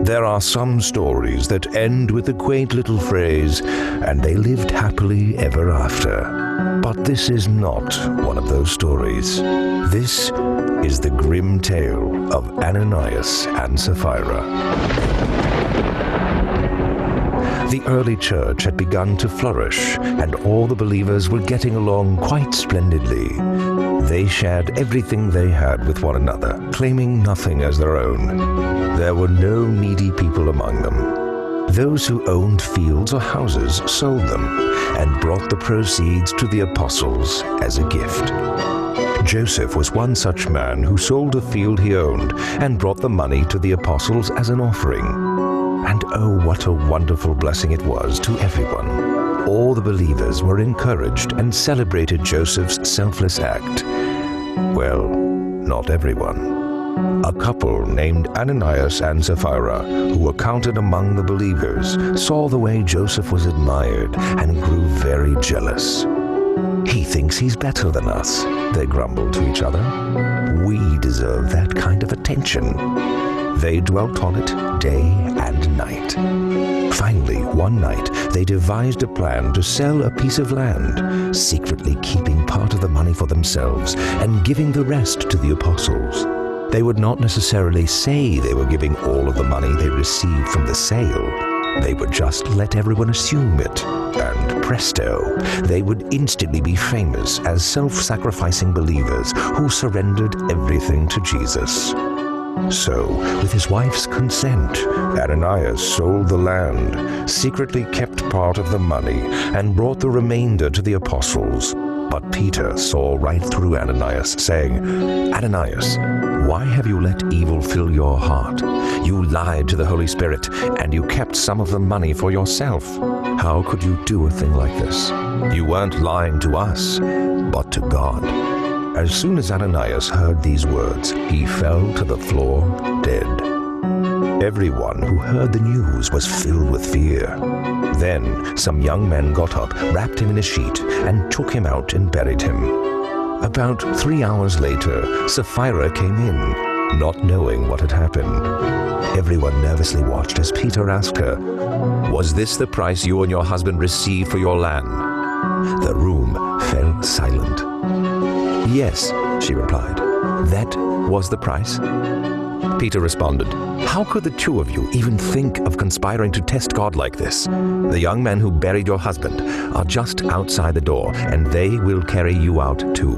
There are some stories that end with the quaint little phrase, "and they lived happily ever after." But this is not one of those stories. This is the grim tale of Ananias and Sapphira. The early church had begun to flourish, and all the believers were getting along quite splendidly. They shared everything they had with one another, claiming nothing as their own. There were no needy people among them. Those who owned fields or houses sold them and brought the proceeds to the apostles as a gift. Joseph was one such man who sold a field he owned and brought the money to the apostles as an offering. And oh, what a wonderful blessing it was to everyone. All the believers were encouraged and celebrated Joseph's selfless act. Well, not everyone. A couple named Ananias and Sapphira, who were counted among the believers, saw the way Joseph was admired and grew very jealous. "He thinks he's better than us," they grumbled to each other. "We deserve that kind of attention." They dwelt on it day and night. Finally, one night, they devised a plan to sell a piece of land, secretly keeping part of the money for themselves and giving the rest to the apostles. They would not necessarily say they were giving all of the money they received from the sale. They would just let everyone assume it, and presto, they would instantly be famous as self-sacrificing believers who surrendered everything to Jesus. So, with his wife's consent, Ananias sold the land, secretly kept part of the money, and brought the remainder to the apostles. But Peter saw right through Ananias, saying, "Ananias, why have you let evil fill your heart? You lied to the Holy Spirit, and you kept some of the money for yourself. How could you do a thing like this? You weren't lying to us, but to God." As soon as Ananias heard these words, he fell to the floor dead. Everyone who heard the news was filled with fear. Then some young men got up, wrapped him in a sheet, and took him out and buried him. About 3 hours later, Sapphira came in, not knowing what had happened. Everyone nervously watched as Peter asked her, "Was this the price you and your husband received for your land?" The room fell silent. "Yes," she replied, "that was the price." Peter responded, "How could the two of you even think of conspiring to test God like this? The young men who buried your husband are just outside the door, and they will carry you out too."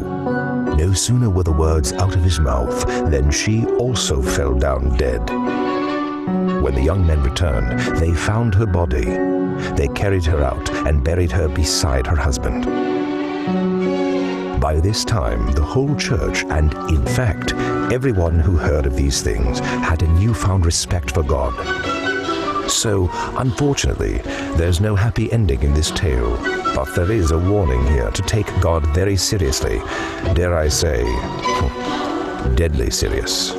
No sooner were the words out of his mouth than she also fell down dead. When the young men returned, they found her body. They carried her out and buried her beside her husband. By this time, the whole church, and in fact, everyone who heard of these things, had a newfound respect for God. So, unfortunately, there's no happy ending in this tale, but there is a warning here to take God very seriously. Dare I say, deadly serious.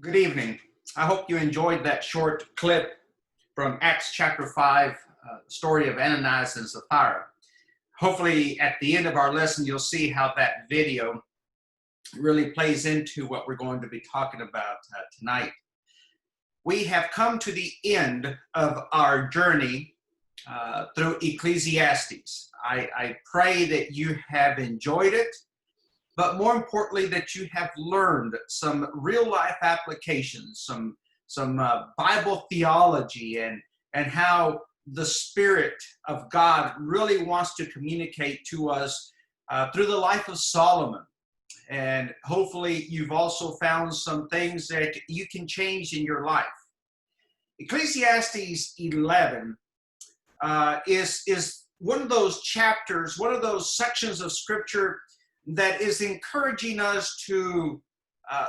Good evening. I hope you enjoyed that short clip from Acts chapter 5, story of Ananias and Sapphira. Hopefully at the end of our lesson, you'll see how that video really plays into what we're going to be talking about tonight. We have come to the end of our journey through Ecclesiastes. I pray that you have enjoyed it, but more importantly, that you have learned some real-life applications, some Bible theology, and how the Spirit of God really wants to communicate to us through the life of Solomon. And hopefully, you've also found some things that you can change in your life. Ecclesiastes 11 is one of those chapters, one of those sections of Scripture that is encouraging us to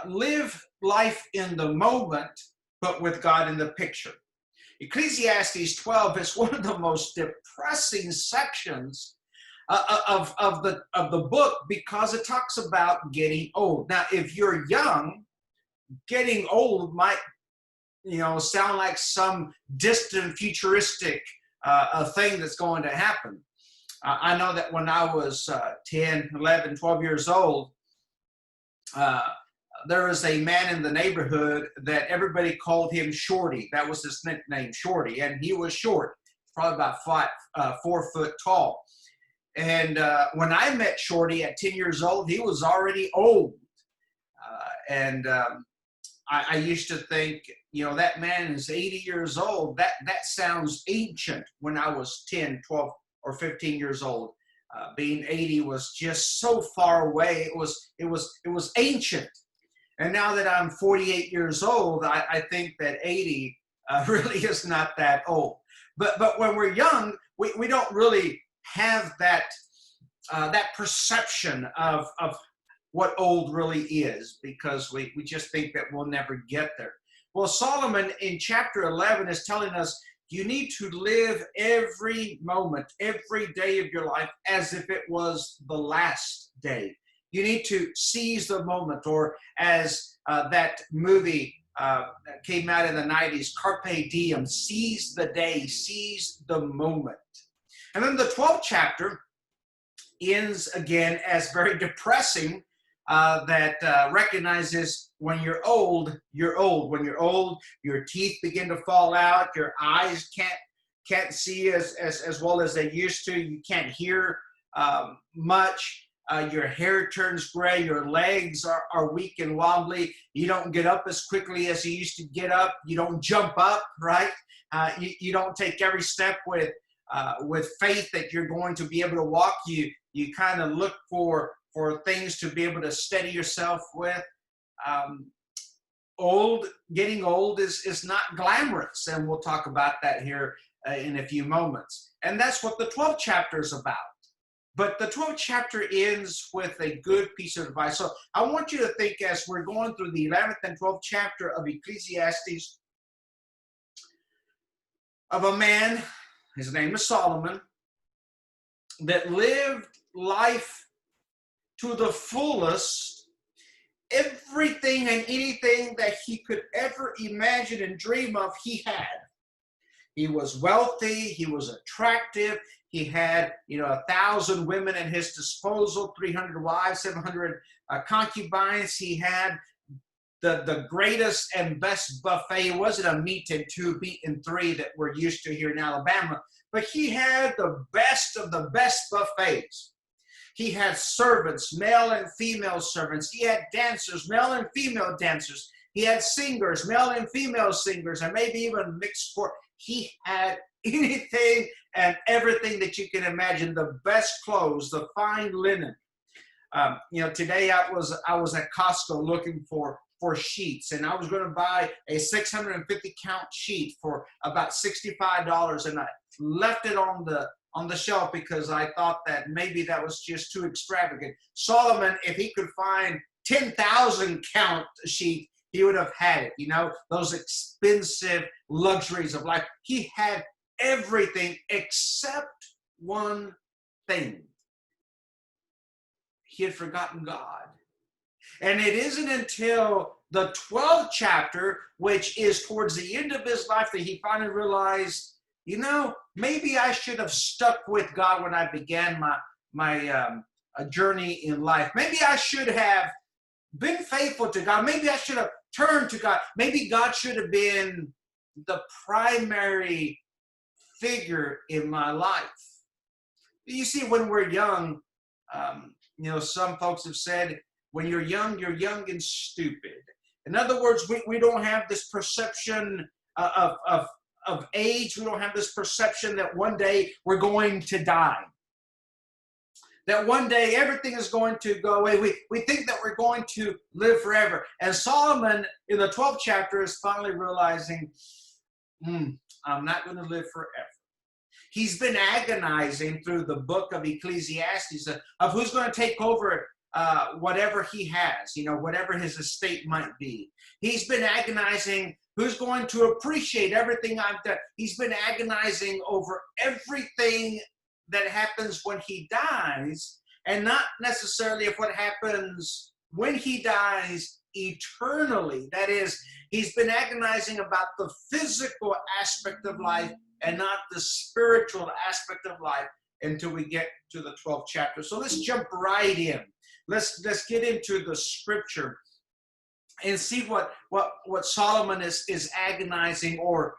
live life in the moment, but with God in the picture. Ecclesiastes 12 is one of the most depressing sections of the book, because it talks about getting old. Now, if you're young, getting old might, sound like some distant, futuristic thing that's going to happen. I know that when I was 10, 11, 12 years old, uh, there was a man in the neighborhood that everybody called him Shorty. That was his nickname, Shorty. And he was short, probably about 4 foot tall. And when I met Shorty at 10 years old, he was already old. I used to think, that man is 80 years old. That sounds ancient when I was 10, 12, or 15 years old. Being 80 was just so far away. It was ancient. And now that I'm 48 years old, I think that 80 really is not that old. But when we're young, we don't really have that perception of what old really is, because we just think that we'll never get there. Well, Solomon in chapter 11 is telling us you need to live every moment, every day of your life as if it was the last day. You need to seize the moment, or as that movie that came out in the 90s, Carpe Diem, seize the day, seize the moment. And then the 12th chapter ends again as very depressing, that recognizes when you're old, you're old. When you're old, your teeth begin to fall out, your eyes can't see as well as they used to, you can't hear much, your hair turns gray, your legs are weak and wobbly, you don't get up as quickly as you used to get up, you don't jump up, right? You don't take every step with faith that you're going to be able to walk. You kind of look for things to be able to steady yourself with. Getting old is not glamorous, and we'll talk about that here in a few moments. And that's what the 12th chapter is about. But the 12th chapter ends with a good piece of advice. So I want you to think, as we're going through the 11th and 12th chapter of Ecclesiastes, of a man, his name is Solomon, that lived life to the fullest. Everything and anything that he could ever imagine and dream of, he had. He was wealthy, he was attractive, he had 1,000 women at his disposal, 300 wives, 700 concubines. He had the greatest and best buffet. It wasn't a meat and two, meat and three that we're used to here in Alabama, but he had the best of the best buffets. He had servants, male and female servants. He had dancers, male and female dancers. He had singers, male and female singers, and maybe even mixed sport. He had anything and everything that you can imagine, the best clothes, the fine linen. Today I was at Costco looking for sheets, and I was going to buy a 650 count sheet for about $65, and I left it on the shelf because I thought that maybe that was just too extravagant. Solomon, if he could find 10,000 count sheet, he would have had it, those expensive luxuries of life. He had everything except one thing. He had forgotten God. And it isn't until the 12th chapter, which is towards the end of his life, that he finally realized, maybe I should have stuck with God when I began my journey in life. Maybe I should have been faithful to God. Maybe I should have turned to God. Maybe God should have been the primary figure in my life. You see, when we're young, some folks have said, when you're young and stupid. In other words, we don't have this perception of age. We don't have this perception that one day we're going to die. That one day everything is going to go away. We think that we're going to live forever. And Solomon in the 12th chapter is finally realizing, I'm not going to live forever. He's been agonizing through the book of Ecclesiastes of who's going to take over whatever he has, whatever his estate might be. He's been agonizing who's going to appreciate everything I've done. He's been agonizing over everything that happens when he dies, and not necessarily of what happens when he dies eternally. That is, he's been agonizing about the physical aspect of life and not the spiritual aspect of life. until we get to the 12th chapter. So let's jump right in. Let's get into the scripture and see what Solomon is agonizing, or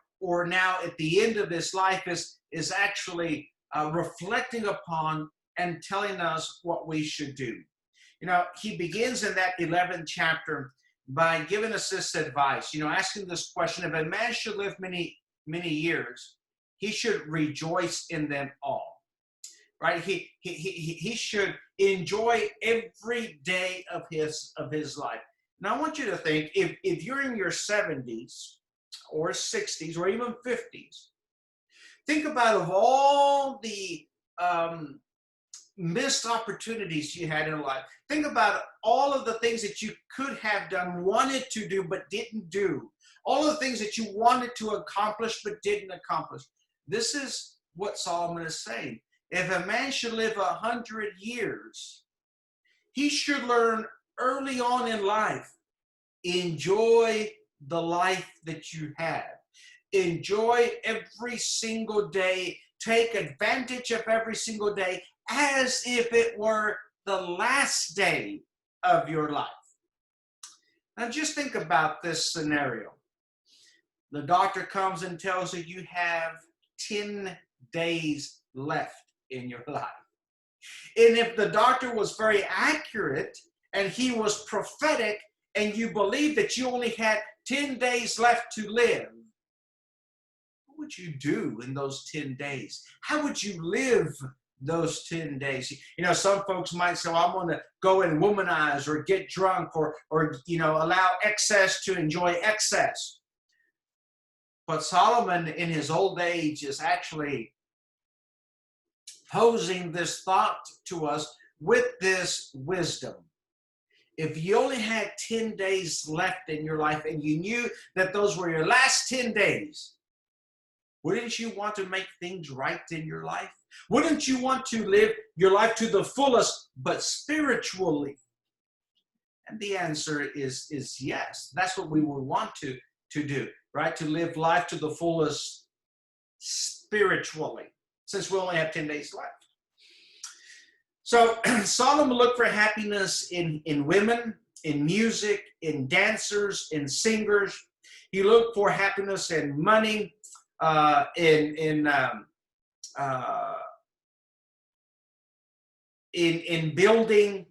now at the end of his life is actually reflecting upon and telling us what we should do. You know, he begins in that 11th chapter by giving us this advice, asking this question: if a man should live many, many years, he should rejoice in them all, right? He should enjoy every day of his life. Now, I want you to think, if you're in your 70s or 60s or even 50s, think about of all the missed opportunities you had in life. Think about all of the things that you could have done, wanted to do, but didn't do. All of the things that you wanted to accomplish, but didn't accomplish. This is what Solomon is saying. If a man should live 100 years, he should learn early on in life, enjoy the life that you have. Enjoy every single day. Take advantage of every single day as if it were the last day of your life. Now just think about this scenario. The doctor comes and tells you you have 10 days left in your life. And if the doctor was very accurate and he was prophetic and you believe that you only had 10 days left to live, what would you do in those 10 days? How would you live those 10 days? Some folks might say, well, I'm going to go and womanize or get drunk or allow excess to enjoy excess. But Solomon in his old age is actually posing this thought to us with this wisdom. If you only had 10 days left in your life and you knew that those were your last 10 days, wouldn't you want to make things right in your life? Wouldn't you want to live your life to the fullest, but spiritually? And the answer is yes. That's what we would want to do, right? To live life to the fullest spiritually, since we only have 10 days left. So Solomon looked for happiness in women, in music, in dancers, in singers. He looked for happiness in money, in building,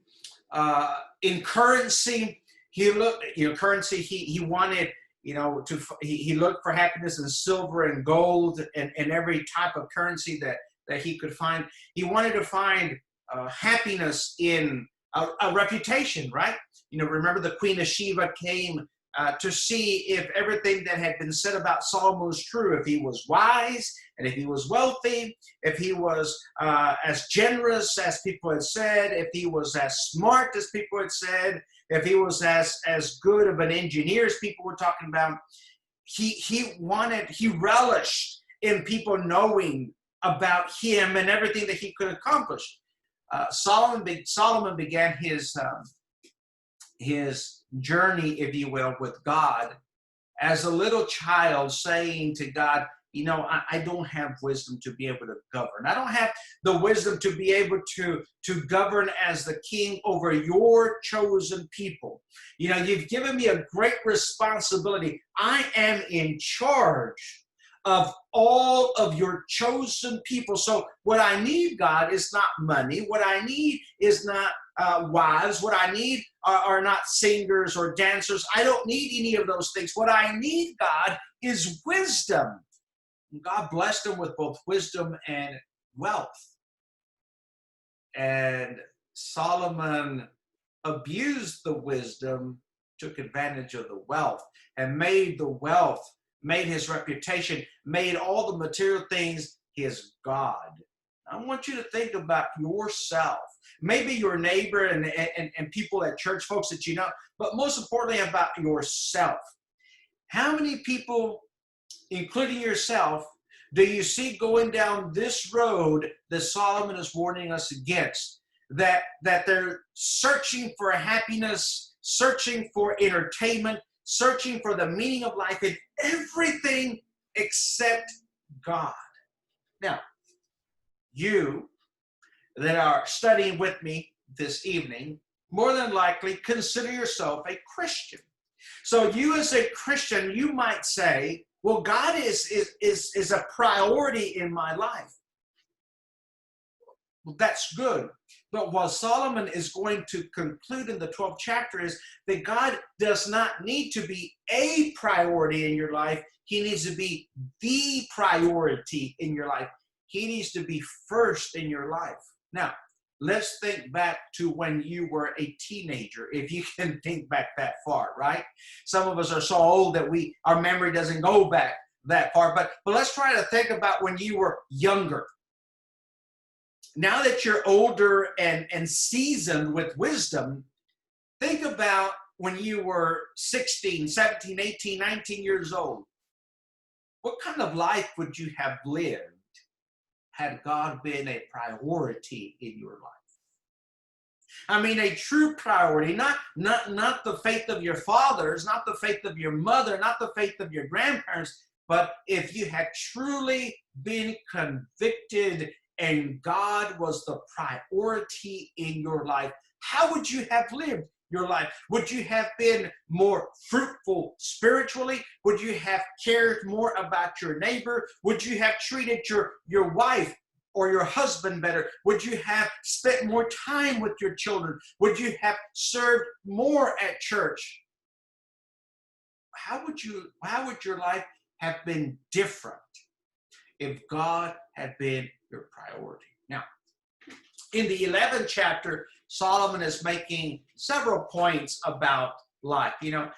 in currency. He looked, currency. He wanted, he looked for happiness in silver and gold and every type of currency that he could find. He wanted to find happiness in a reputation, right? Remember the Queen of Sheba came to see if everything that had been said about Solomon was true, if he was wise and if he was wealthy, if he was as generous as people had said, if he was as smart as people had said, if he was as good of an engineer as people were talking about. He relished in people knowing about him and everything that he could accomplish. Solomon began his journey, if you will, with God as a little child, saying to God, I don't have wisdom to be able to govern. I don't have the wisdom to be able to govern as the king over your chosen people. You've given me a great responsibility. I am in charge of all of your chosen people. So what I need, God, is not money. What I need is not wives. What I need are not singers or dancers. I don't need any of those things. What I need, God, is wisdom. And God blessed him with both wisdom and wealth. And Solomon abused the wisdom, took advantage of the wealth, and made the wealth, made his reputation, made all the material things his God. I want you to think about yourself, maybe your neighbor and people at church, folks that you know, but most importantly about yourself. How many people, including yourself, do you see going down this road that Solomon is warning us against? That they're searching for happiness, searching for entertainment, searching for the meaning of life in everything except God. Now, you that are studying with me this evening, more than likely consider yourself a Christian. So you as a Christian, you might say, well, God is a priority in my life. Well, that's good. But what Solomon is going to conclude in the 12th chapter is that God does not need to be a priority in your life. He needs to be the priority in your life. He needs to be first in your life. Now, let's think back to when you were a teenager, if you can think back that far, right? Some of us are so old that our memory doesn't go back that far. But let's try to think about when you were younger. Now that you're older and seasoned with wisdom, think about when you were 16, 17, 18, 19 years old. What kind of life would you have lived had God been a priority in your life? I mean, a true priority, not the faith of your fathers, not the faith of your mother, not the faith of your grandparents, but if you had truly been convicted and God was the priority in your life, how would you have lived your life? Would you have been more fruitful spiritually? Would you have cared more about your neighbor? Would you have treated your wife or your husband better? Would you have spent more time with your children? Would you have served more at church? How would your life have been different if God had been your priority? Now, in the 11th chapter, Solomon is making several points about life. You know,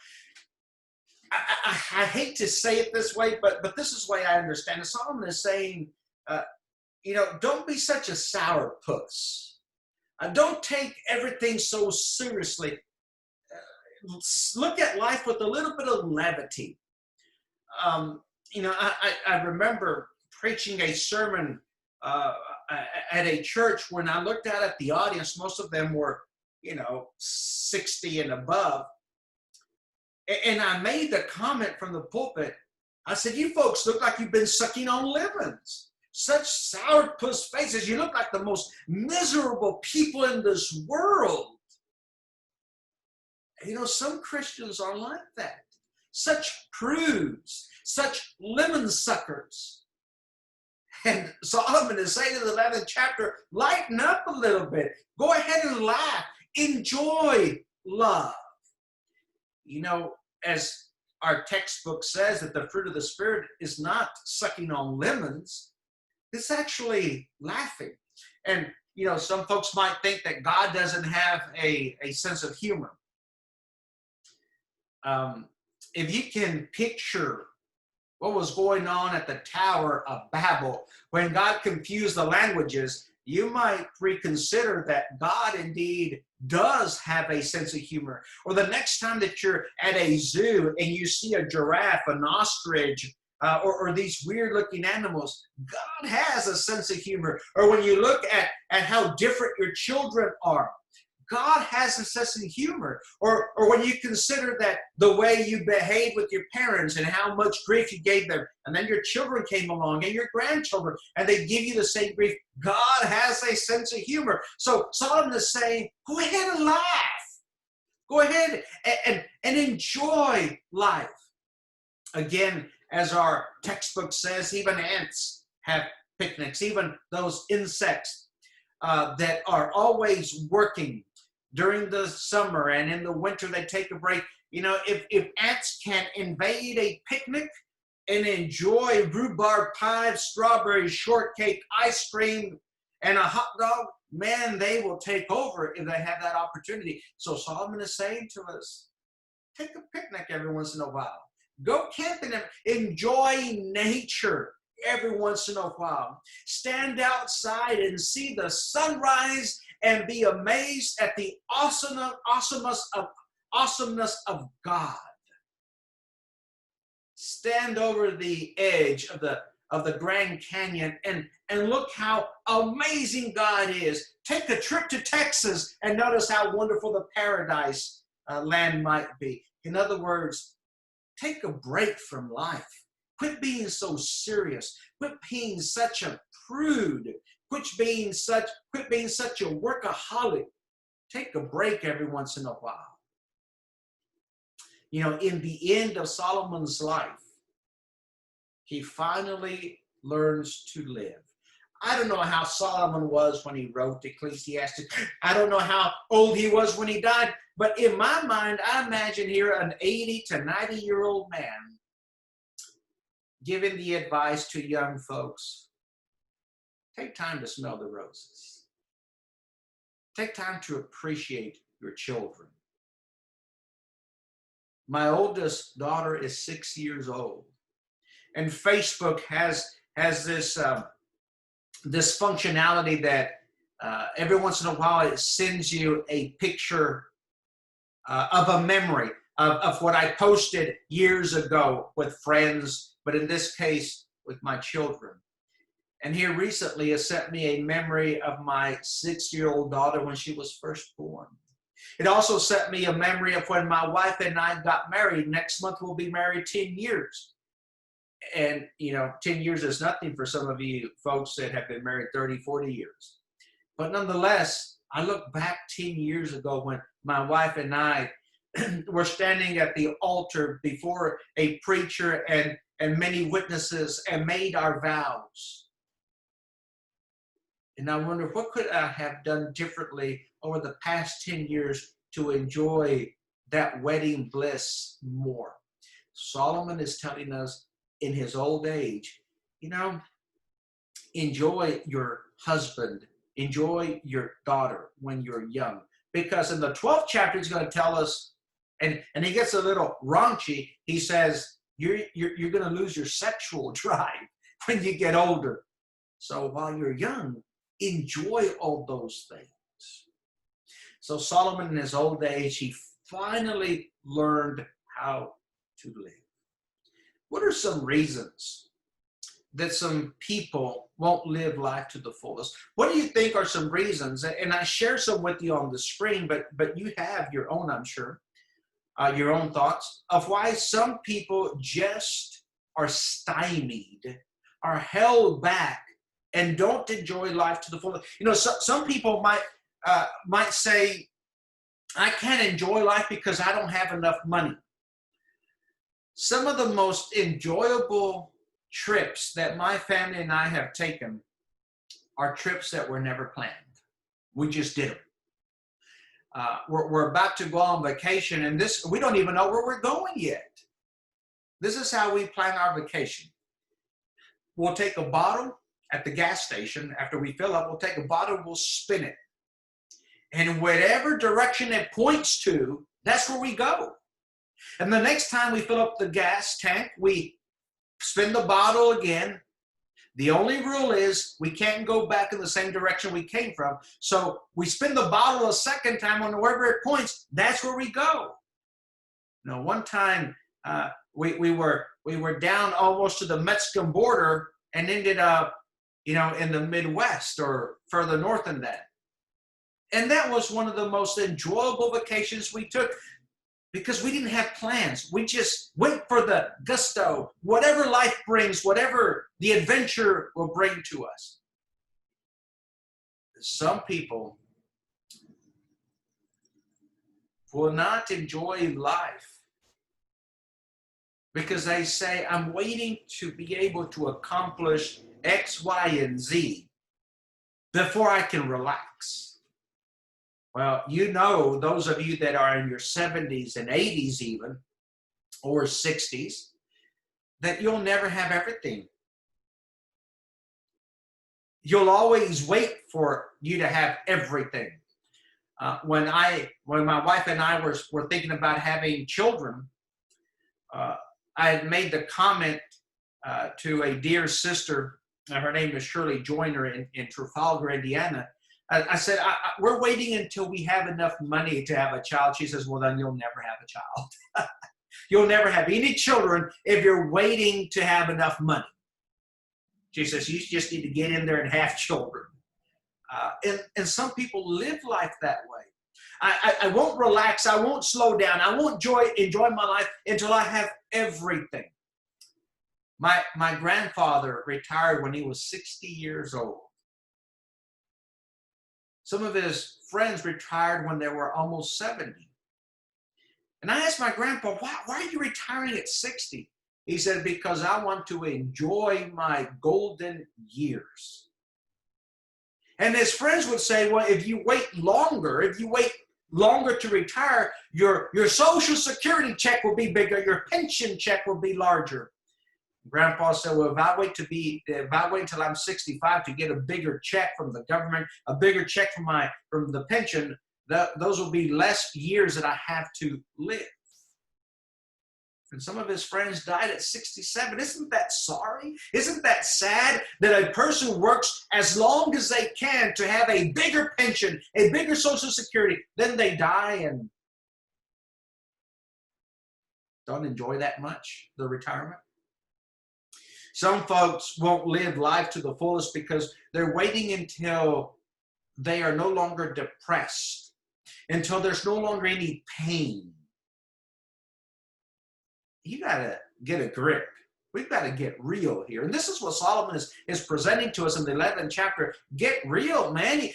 I hate to say it this way, but this is the way I understand it. Solomon is saying, don't be such a sourpuss. Don't take everything so seriously. Look at life with a little bit of levity. I remember preaching a sermon at a church. When I looked out at the audience, most of them were, 60 and above. And I made the comment from the pulpit. I said, you folks look like you've been sucking on lemons. Such sourpuss faces. You look like the most miserable people in this world. Some Christians are like that. Such prudes, such lemon suckers. And Solomon is saying in the 11th chapter, lighten up a little bit. Go ahead and laugh. Enjoy love. As our textbook says, that the fruit of the Spirit is not sucking on lemons. It's actually laughing. And, some folks might think that God doesn't have a sense of humor. If you can picture what was going on at the Tower of Babel when God confused the languages, you might reconsider that God indeed does have a sense of humor. Or the next time that you're at a zoo and you see a giraffe, an ostrich, or these weird-looking animals, God has a sense of humor. Or when you look at how different your children are, God has a sense of humor. Or when you consider that the way you behave with your parents and how much grief you gave them, and then your children came along and your grandchildren, and they give you the same grief, God has a sense of humor. So Solomon is saying, go ahead and laugh. Go ahead and enjoy life. Again, as our textbook says, even ants have picnics, even those insects that are always working during the summer, and in the winter they take a break. If ants can invade a picnic and enjoy rhubarb pie, strawberry shortcake, ice cream, and a hot dog, man, they will take over if they have that opportunity. So Solomon is saying to us, take a picnic every once in a while. Go camping and enjoy nature every once in a while. Stand outside and see the sunrise and be amazed at the awesomeness of God. Stand over the edge of the Grand Canyon and look how amazing God is. Take a trip to Texas and notice how wonderful the paradise land might be. In other words, take a break from life. Quit being so serious. Quit being such a prude. Quit being such a workaholic. Take a break every once in a while. You know, in the end of Solomon's life, he finally learns to live. I don't know how Solomon was when he wrote Ecclesiastes. I don't know how old he was when he died. But in my mind, I imagine here an 80 to 90-year-old man giving the advice to young folks. Take time to smell the roses. Take time to appreciate your children. My oldest daughter is 6 years old. And Facebook has this this functionality that every once in a while it sends you a picture of a memory of what I posted years ago with friends, but in this case with my children. And here recently it sent me a memory of my 6-year-old daughter when she was first born. It also sent me a memory of when my wife and I got married. Next month we'll be married 10 years. And, you know, 10 years is nothing for some of you folks that have been married 30, 40 years. But nonetheless, I look back 10 years ago when my wife and I were standing at the altar before a preacher and many witnesses and made our vows. And I wonder, what could I have done differently over the past 10 years to enjoy that wedding bliss more? Solomon is telling us, in his old age, you know, enjoy your husband, enjoy your daughter when you're young. Because in the 12th chapter, he's going to tell us, and he gets a little raunchy, he says, you're going to lose your sexual drive when you get older. So while you're young, enjoy all those things. So Solomon in his old age, he finally learned how to live. What are some reasons that some people won't live life to the fullest? What do you think are some reasons? And I share some with you on the screen, but you have your own, I'm sure, your own thoughts of why some people just are stymied, are held back, and don't enjoy life to the fullest. You know, some people might say, I can't enjoy life because I don't have enough money. Some of the most enjoyable trips that my family and I have taken are trips that were never planned. We just did them. We're about to go on vacation, and we don't even know where we're going yet. This is how we plan our vacation. We'll take a bottle at the gas station. After we fill up, we'll take a bottle, we'll spin it. And whatever direction it points to, that's where we go. And the next time we fill up the gas tank, we spin the bottle again. The only rule is we can't go back in the same direction we came from. So we spin the bottle a second time, and wherever it points, that's where we go. Now, one time we were down almost to the Mexican border and ended up, you know, in the Midwest or further north than that. And that was one of the most enjoyable vacations we took, because we didn't have plans. We just went for the gusto, whatever life brings, whatever the adventure will bring to us. Some people will not enjoy life because they say, I'm waiting to be able to accomplish X, Y, and Z before I can relax. Well, you know, those of you that are in your 70s and 80s even, or 60s, that you'll never have everything. You'll always wait for you to have everything. When my wife and I were thinking about having children, I had made the comment to a dear sister, her name is Shirley Joyner in Trafalgar, Indiana. I said, we're waiting until we have enough money to have a child. She says, well, then you'll never have a child. You'll never have any children if you're waiting to have enough money. She says, you just need to get in there and have children. And some people live life that way. I won't relax. I won't slow down. I won't enjoy my life until I have everything. My grandfather retired when he was 60 years old. Some of his friends retired when they were almost 70. And I asked my grandpa, why are you retiring at 60? He said, because I want to enjoy my golden years. And his friends would say, well, if you wait longer to retire, your Social Security check will be bigger, your pension check will be larger. Grandpa said, well, if I wait until I'm 65 to get a bigger check from the government, a bigger check from the pension, those will be less years that I have to live. And some of his friends died at 67. Isn't that sorry? Isn't that sad that a person works as long as they can to have a bigger pension, a bigger Social Security, then they die and don't enjoy that much, the retirement? Some folks won't live life to the fullest because they're waiting until they are no longer depressed, until there's no longer any pain. You got to get a grip. We've got to get real here. And this is what Solomon is presenting to us in the 11th chapter. Get real, man.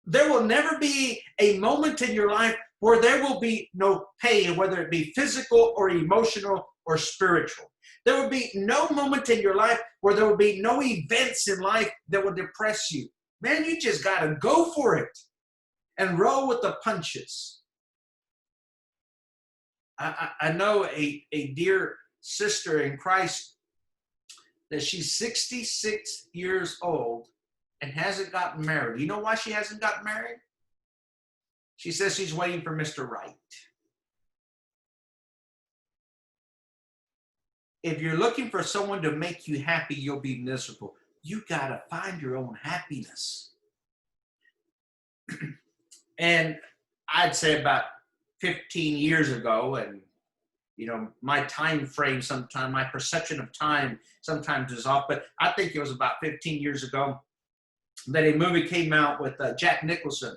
There will never be a moment in your life where there will be no pain, whether it be physical or emotional or spiritual. There will be no moment in your life where there will be no events in life that will depress you. Man, you just got to go for it and roll with the punches. I know a dear sister in Christ that she's 66 years old and hasn't gotten married. You know why she hasn't gotten married? She says she's waiting for Mr. Right. If you're looking for someone to make you happy, you'll be miserable. You got to find your own happiness. And I'd say about 15 years ago, and my time frame sometimes, my perception of time sometimes is off, but I think it was about 15 years ago that a movie came out with Jack Nicholson,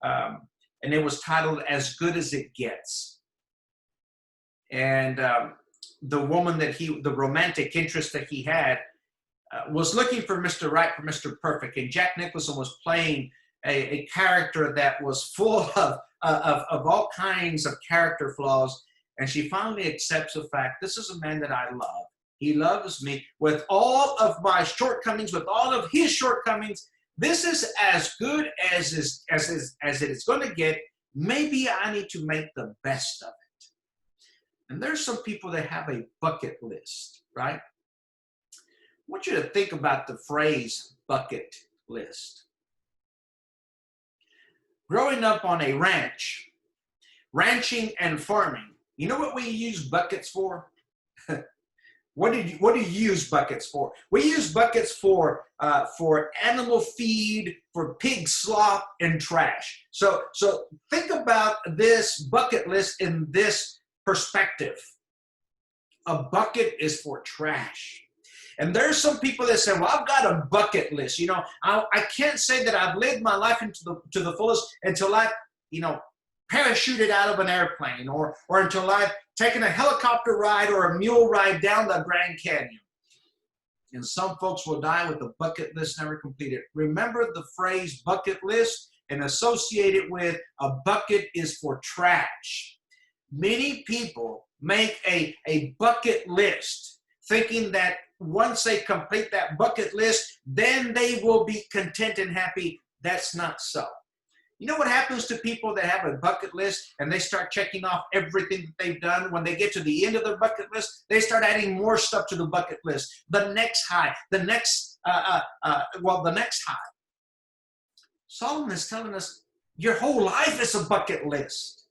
and it was titled As Good as It Gets. And the woman the romantic interest that he had was looking for Mr. Right, for Mr. Perfect, and Jack Nicholson was playing a character that was full of all kinds of character flaws, and she finally accepts the fact, this is a man that I love. He loves me with all of my shortcomings, with all of his shortcomings. This is as good as it is going to get. Maybe I need to make the best of it. And there's some people that have a bucket list, right? I want you to think about the phrase bucket list. Growing up on a ranch, ranching and farming, you know what we use buckets for? What do you use buckets for? We use buckets for animal feed, for pig slop, and trash. So think about this bucket list in this perspective. A bucket is for trash. And there's some people that say, well, I've got a bucket list. I can't say that I've lived my life to the fullest until I, parachuted out of an airplane or until I've taken a helicopter ride or a mule ride down the Grand Canyon. And some folks will die with a bucket list never completed. Remember the phrase bucket list and associate it with a bucket is for trash. Many people make a bucket list thinking that once they complete that bucket list, then they will be content and happy. That's not so. You know what happens to people that have a bucket list and they start checking off everything that they've done? When they get to the end of their bucket list, they start adding more stuff to the bucket list. The next high, the next high. Solomon is telling us your whole life is a bucket list.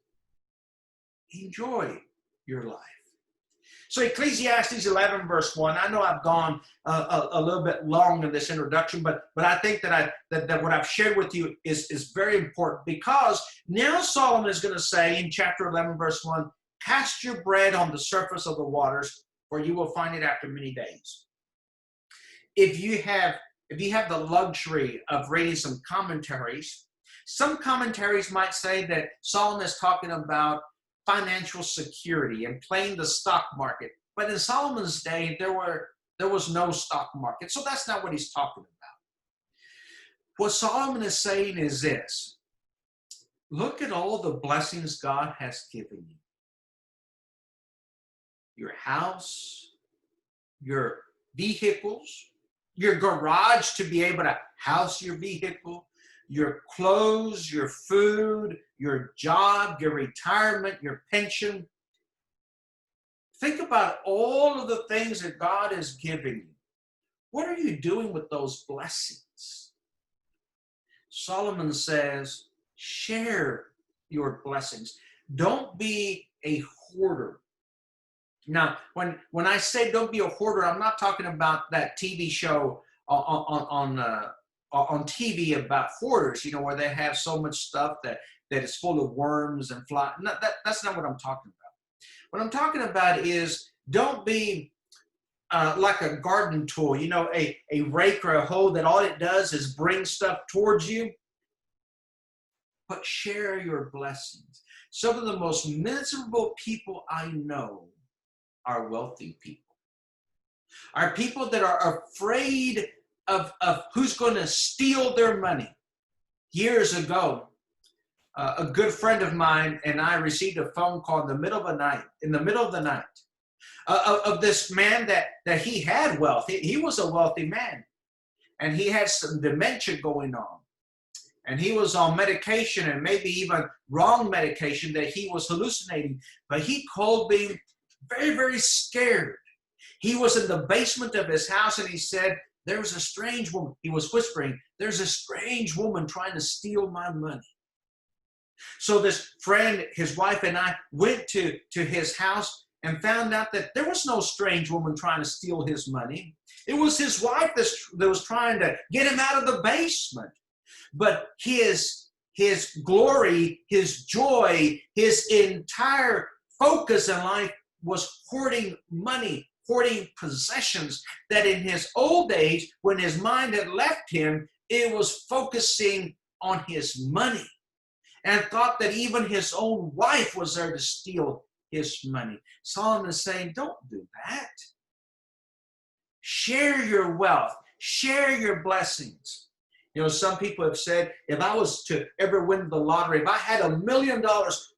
Enjoy your life. So Ecclesiastes 11 verse 1, I know I've gone a little bit long in this introduction, but I think that what I've shared with you is very important, because now Solomon is going to say in chapter 11 verse 1, cast your bread on the surface of the waters, for you will find it after many days. If you have the luxury of reading some commentaries might say that Solomon is talking about financial security and playing the stock market. But in Solomon's day, there was no stock market. So that's not what he's talking about. What Solomon is saying is this. Look at all the blessings God has given you. Your house, your vehicles, your garage to be able to house your vehicle, your clothes, your food, your job, your retirement, your pension. Think about all of the things that God has given you. What are you doing with those blessings? Solomon says, share your blessings. Don't be a hoarder. Now, when I say don't be a hoarder, I'm not talking about that TV show on TV about hoarders, where they have so much stuff that is full of worms and flies. No, that's not what I'm talking about. What I'm talking about is don't be like a garden tool, a rake or a hoe that all it does is bring stuff towards you. But share your blessings. Some of the most miserable people I know are wealthy people. Are people that are afraid of who's going to steal their money. Years ago, a good friend of mine and I received a phone call in the middle of the night, of this man that he had wealth. He was a wealthy man, and he had some dementia going on. And he was on medication, and maybe even wrong medication, that he was hallucinating. But he called me very, very scared. He was in the basement of his house, and he said, there's a strange woman. He was whispering, there's a strange woman trying to steal my money. So this friend, his wife, and I went to his house and found out that there was no strange woman trying to steal his money. It was his wife that was trying to get him out of the basement. But his glory, his joy, his entire focus in life was hoarding money, hoarding possessions, that in his old age, when his mind had left him, it was focusing on his money, and thought that even his own wife was there to steal his money. Solomon is saying, don't do that. Share your wealth. Share your blessings. Some people have said, if I was to ever win the lottery, if I had $1 million,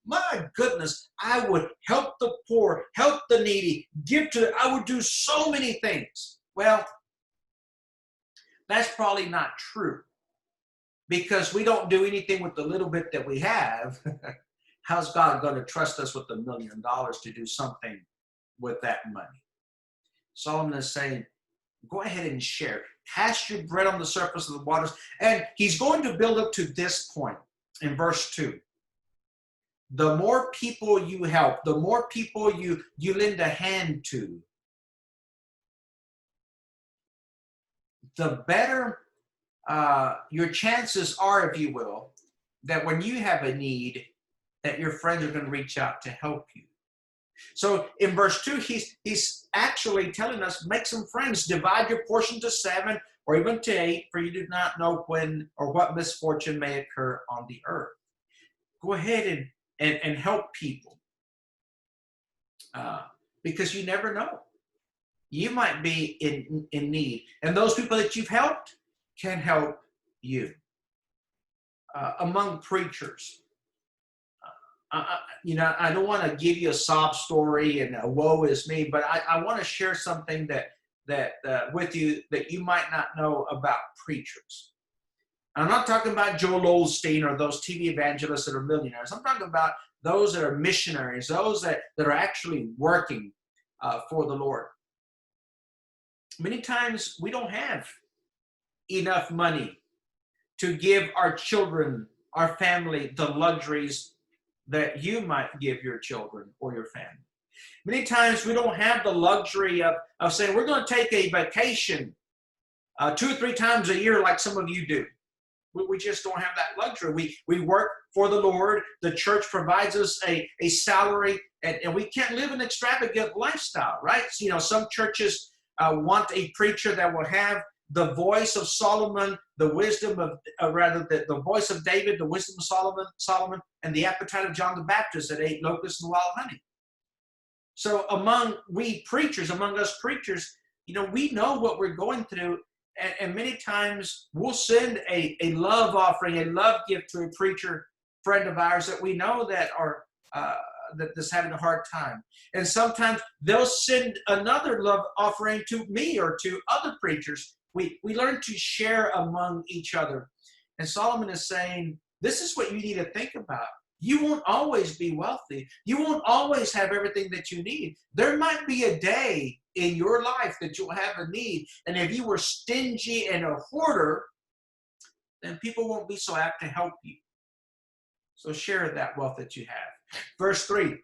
my goodness, I would help the poor, help the needy, I would do so many things. Well, that's probably not true, because we don't do anything with the little bit that we have. How's God going to trust us with $1 million to do something with that money? Solomon is saying, go ahead and share. Cast your bread on the surface of the waters. And he's going to build up to this point in verse 2. The more people you help, the more people you lend a hand to, the better your chances are, if you will, that when you have a need, that your friends are going to reach out to help you. So in verse 2, he's actually telling us, make some friends, divide your portion to 7 or even to 8, for you do not know when or what misfortune may occur on the earth. Go ahead and help people, because you never know. You might be in need, and those people that you've helped can help you. Among preachers, I don't want to give you a sob story and a woe is me, but I want to share something that with you that you might not know about preachers. I'm not talking about Joel Osteen or those TV evangelists that are millionaires. I'm talking about those that are missionaries, those that are actually working for the Lord. Many times we don't have enough money to give our children, our family, the luxuries that you might give your children or your family. Many times we don't have the luxury of saying, we're going to take a vacation 2 or 3 times a year like some of you do. We just don't have that luxury. We work for the Lord. The church provides us a salary, and we can't live an extravagant lifestyle, right? Some churches want a preacher that will have the voice of Solomon, the wisdom of, the voice of David, the wisdom of Solomon, and the appetite of John the Baptist that ate locusts and wild honey. So among us preachers, we know what we're going through, and many times we'll send a love offering, a love gift to a preacher friend of ours that we know that are that's having a hard time. And sometimes they'll send another love offering to me or to other preachers. We learn to share among each other. And Solomon is saying, this is what you need to think about. You won't always be wealthy. You won't always have everything that you need. There might be a day in your life that you'll have a need. And if you were stingy and a hoarder, then people won't be so apt to help you. So share that wealth that you have. Verse 3,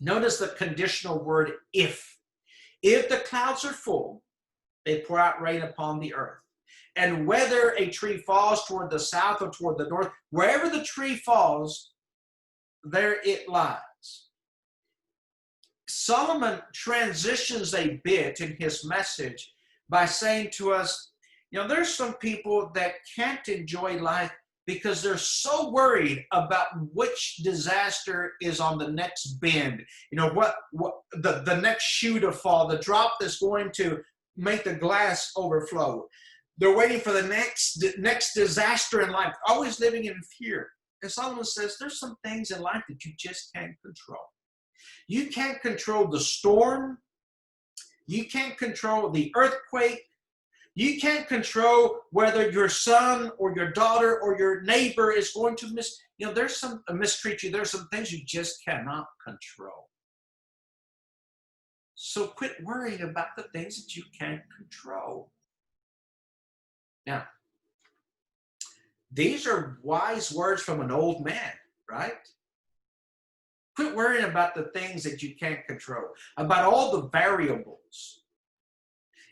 notice the conditional word if. If the clouds are full, they pour out rain upon the earth. And whether a tree falls toward the south or toward the north, wherever the tree falls, there it lies. Solomon transitions a bit in his message by saying to us, there's some people that can't enjoy life because they're so worried about which disaster is on the next bend. What the next shoe to fall, the drop that's going to make the glass overflow. They're waiting for the next disaster in life, always living in fear. And Solomon says there's some things in life that you just can't control. You can't control the storm. You can't control the earthquake. You can't control whether your son or your daughter or your neighbor is going to mistreat you. There's some things you just cannot control. So quit worrying about the things that you can't control. Now, these are wise words from an old man, right? Quit worrying about the things that you can't control, about all the variables.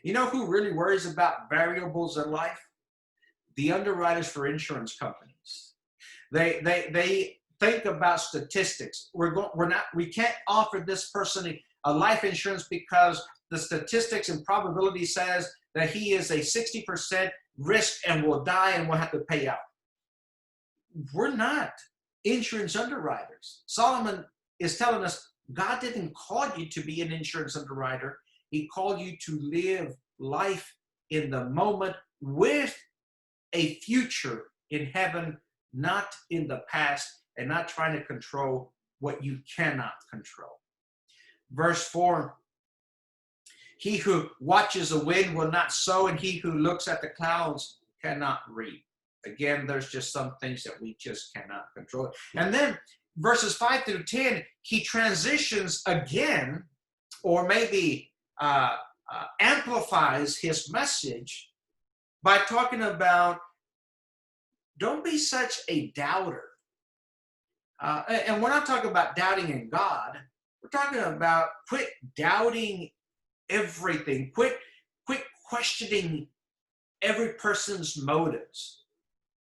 You know who really worries about variables in life? The underwriters for insurance companies. They think about statistics. We can't offer this person a life insurance because the statistics and probability says that he is a 60% risk and will die and will have to pay out. We're not insurance underwriters. Solomon is telling us God didn't call you to be an insurance underwriter. He called you to live life in the moment with a future in heaven, not in the past, and not trying to control what you cannot control. Verse 4, he who watches the wind will not sow, and he who looks at the clouds cannot reap. Again, there's just some things that we just cannot control. And then verses 5 through 10, he transitions again, or maybe amplifies his message by talking about don't be such a doubter. And we're not talking about doubting in God. We're talking about quit doubting everything. Quit questioning every person's motives.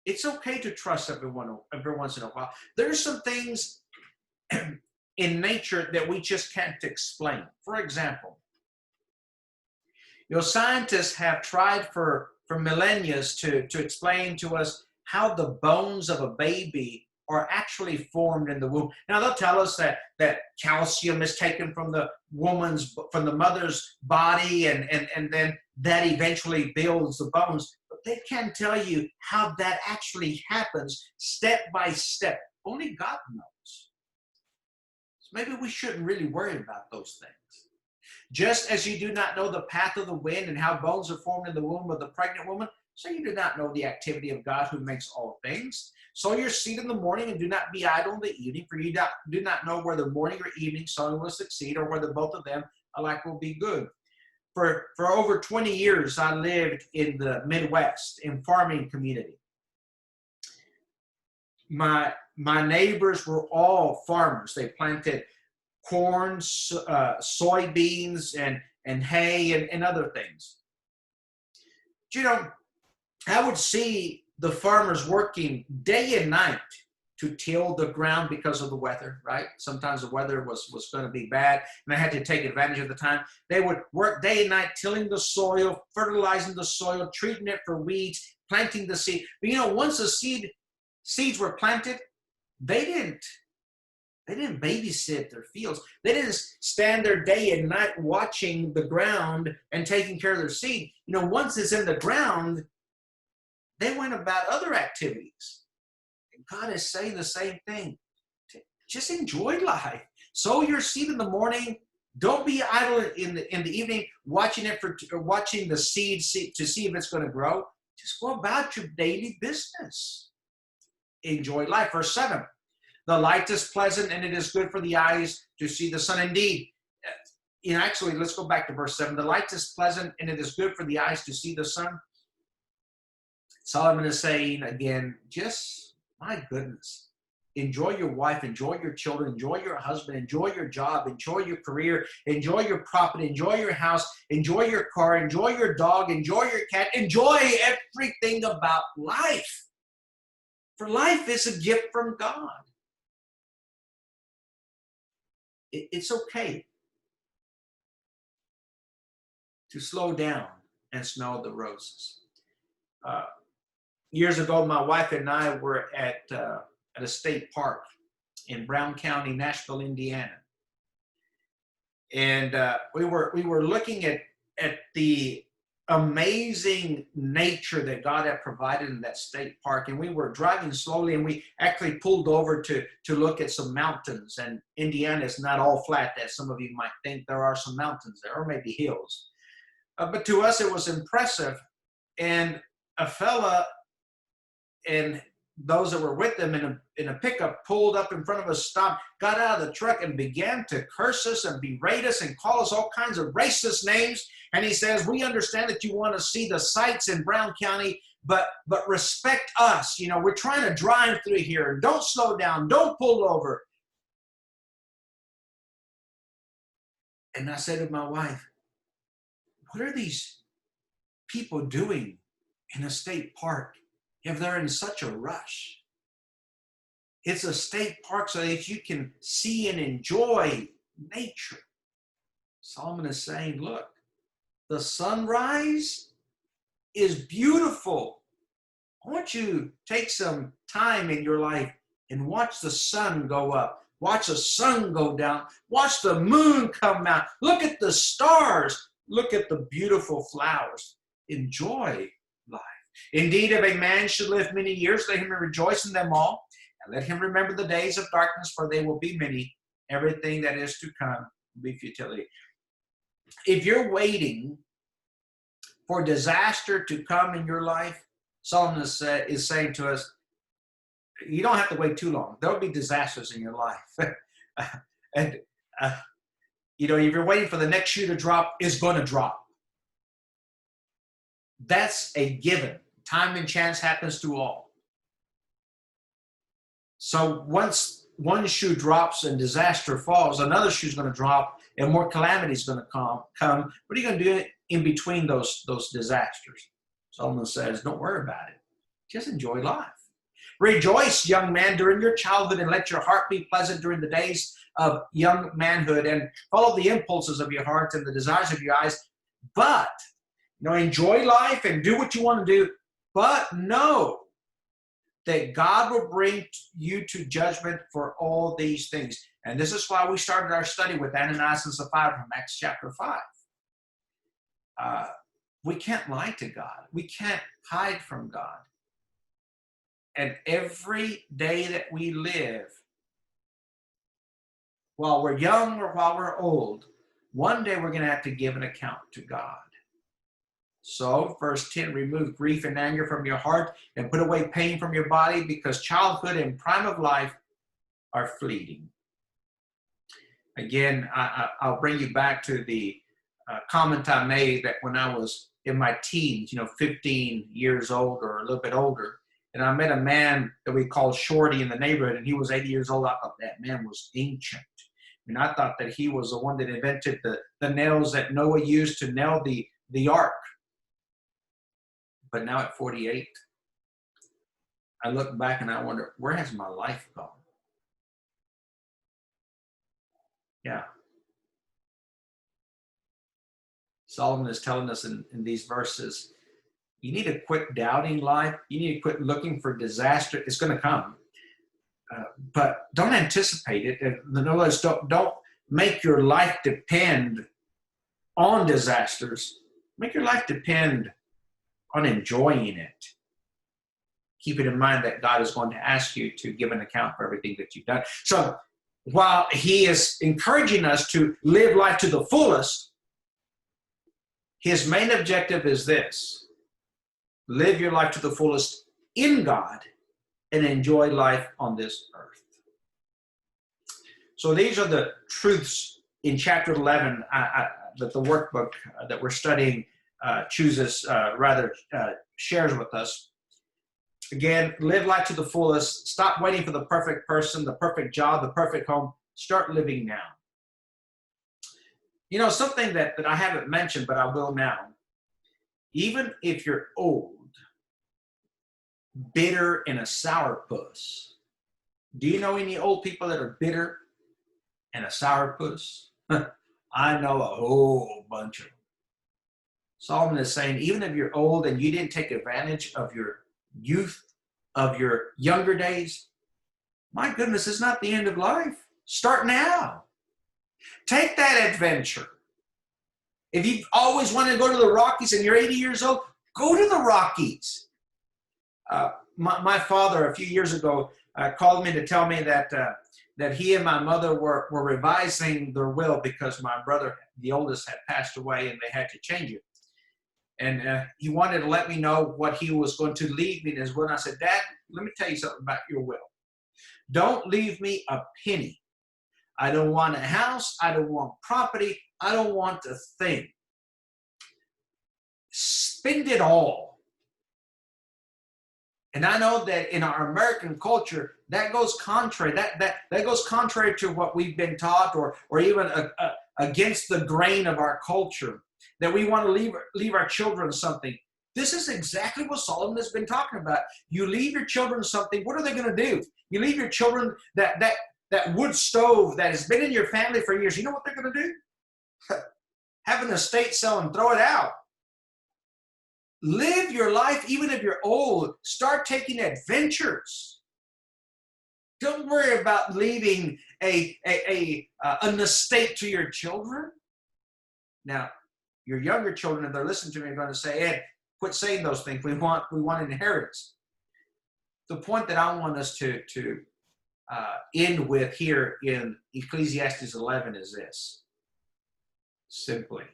It's okay to trust everyone every once in a while. There are some things in nature that we just can't explain. For example, scientists have tried for millennia to explain to us how the bones of a baby are actually formed in the womb. Now they'll tell us that calcium is taken from the mother's body, and then that eventually builds the bones. But they can't tell you how that actually happens step by step. Only God knows. So maybe we shouldn't really worry about those things. Just as you do not know the path of the wind and how bones are formed in the womb of the pregnant woman, so you do not know the activity of God who makes all things. Sow your seed in the morning and do not be idle in the evening, for you do not know whether morning or evening sowing will succeed, or whether both of them alike will be good. For over 20 years, I lived in the Midwest in farming community. My neighbors were all farmers. They planted corn, soybeans, and hay, and other things. I would see the farmers working day and night to till the ground because of the weather, right? Sometimes the weather was going to be bad, and I had to take advantage of the time. They would work day and night tilling the soil, fertilizing the soil, treating it for weeds, planting the seed. But once the seeds were planted, they didn't They didn't babysit their fields. They didn't stand there day and night watching the ground and taking care of their seed. Once it's in the ground, they went about other activities. And God is saying the same thing. Just enjoy life. Sow your seed in the morning. Don't be idle in the evening watching the seed to see if it's going to grow. Just go about your daily business. Enjoy life. Verse 7. The light is pleasant and it is good for the eyes to see the sun. Indeed, actually, let's go back to verse 7. The light is pleasant and it is good for the eyes to see the sun. Solomon is saying again, just, my goodness, enjoy your wife, enjoy your children, enjoy your husband, enjoy your job, enjoy your career, enjoy your property, enjoy your house, enjoy your car, enjoy your dog, enjoy your cat, enjoy everything about life. For life is a gift from God. It's okay to slow down and smell the roses. Years ago, my wife and I were at a state park in Brown County, Nashville, Indiana, and we were looking at the amazing nature that God had provided in that state park. And we were driving slowly, and we actually pulled over to look at some mountains. And Indiana is not all flat, as some of you might think. There are some mountains there, or maybe hills. But to us, it was impressive. And a fella and those that were with them in a pickup pulled up in front of us, stopped, got out of the truck, and began to curse us and berate us and call us all kinds of racist names. And he says, we understand that you want to see the sights in Brown County, but respect us. We're trying to drive through here, and don't slow down, don't pull over. And I said to my wife, what are these people doing in a state park if they're in such a rush? It's a state park so that you can see and enjoy nature. Solomon is saying, look, the sunrise is beautiful. I want you to take some time in your life and watch the sun go up. Watch the sun go down. Watch the moon come out. Look at the stars. Look at the beautiful flowers. Enjoy life. Indeed, if a man should live many years, let him rejoice in them all. And let him remember the days of darkness, for they will be many. Everything that is to come will be futility. If you're waiting for disaster to come in your life, Solomon is saying to us, you don't have to wait too long. There'll be disasters in your life. And, if you're waiting for the next shoe to drop, it's going to drop. That's a given. Time and chance happens to all. So once one shoe drops and disaster falls, another shoe is going to drop and more calamity is going to come. What are you going to do in between those disasters? Solomon says, don't worry about it. Just enjoy life. Rejoice, young man, during your childhood, and let your heart be pleasant during the days of young manhood, and follow the impulses of your heart and the desires of your eyes. But, enjoy life and do what you want to do, but know that God will bring you to judgment for all these things. And this is why we started our study with Ananias and Sapphira from Acts chapter 5. We can't lie to God. We can't hide from God. And every day that we live, while we're young or while we're old, one day we're going to have to give an account to God. So, verse 10, remove grief and anger from your heart and put away pain from your body, because childhood and prime of life are fleeting. Again, I'll bring you back to the comment I made that when I was in my teens, 15 years old or a little bit older, and I met a man that we called Shorty in the neighborhood, and he was 80 years old. I thought that man was ancient. And I thought that he was the one that invented the nails that Noah used to nail the ark. But now at 48, I look back and I wonder, where has my life gone? Yeah. Solomon is telling us in these verses, you need to quit doubting life. You need to quit looking for disaster. It's going to come. But don't anticipate it. In other words, don't make your life depend on disasters. Make your life depend on enjoying it. Keep it in mind that God is going to ask you to give an account for everything that you've done. So while he is encouraging us to live life to the fullest, his main objective is this: live your life to the fullest in God and enjoy life on this earth. So these are the truths in chapter 11 that the workbook that we're studying shares with us. Again, live life to the fullest. Stop waiting for the perfect person, the perfect job, the perfect home. Start living now. You know, something that I haven't mentioned, but I will now. Even if you're old, bitter, and a sourpuss, do you know any old people that are bitter and a sourpuss? I know a whole bunch of them. Solomon is saying, even if you're old and you didn't take advantage of your youth, of your younger days, my goodness, it's not the end of life. Start now. Take that adventure. If you've always wanted to go to the Rockies and you're 80 years old, go to the Rockies. My father, a few years ago, called me to tell me that he and my mother were revising their will because my brother, the oldest, had passed away and they had to change it. And he wanted to let me know what he was going to leave me in his will. And I said, Dad, let me tell you something about your will. Don't leave me a penny. I don't want a house. I don't want property. I don't want a thing. Spend it all. And I know that in our American culture, that goes contrary. That goes contrary to what we've been taught, or even against the grain of our culture, that we want to leave our children something. This is exactly what Solomon has been talking about. You leave your children something. What are they going to do? You leave your children that wood stove that has been in your family for years. You know what they're going to do? Have an estate sale and throw it out. Live your life, even if you're old. Start taking adventures. Don't worry about leaving an estate to your children. Now, your younger children, if they're listening to me, are going to say, Ed, quit saying those things. We want inheritance. The point that I want us to end with here in Ecclesiastes 11 is this. Simply,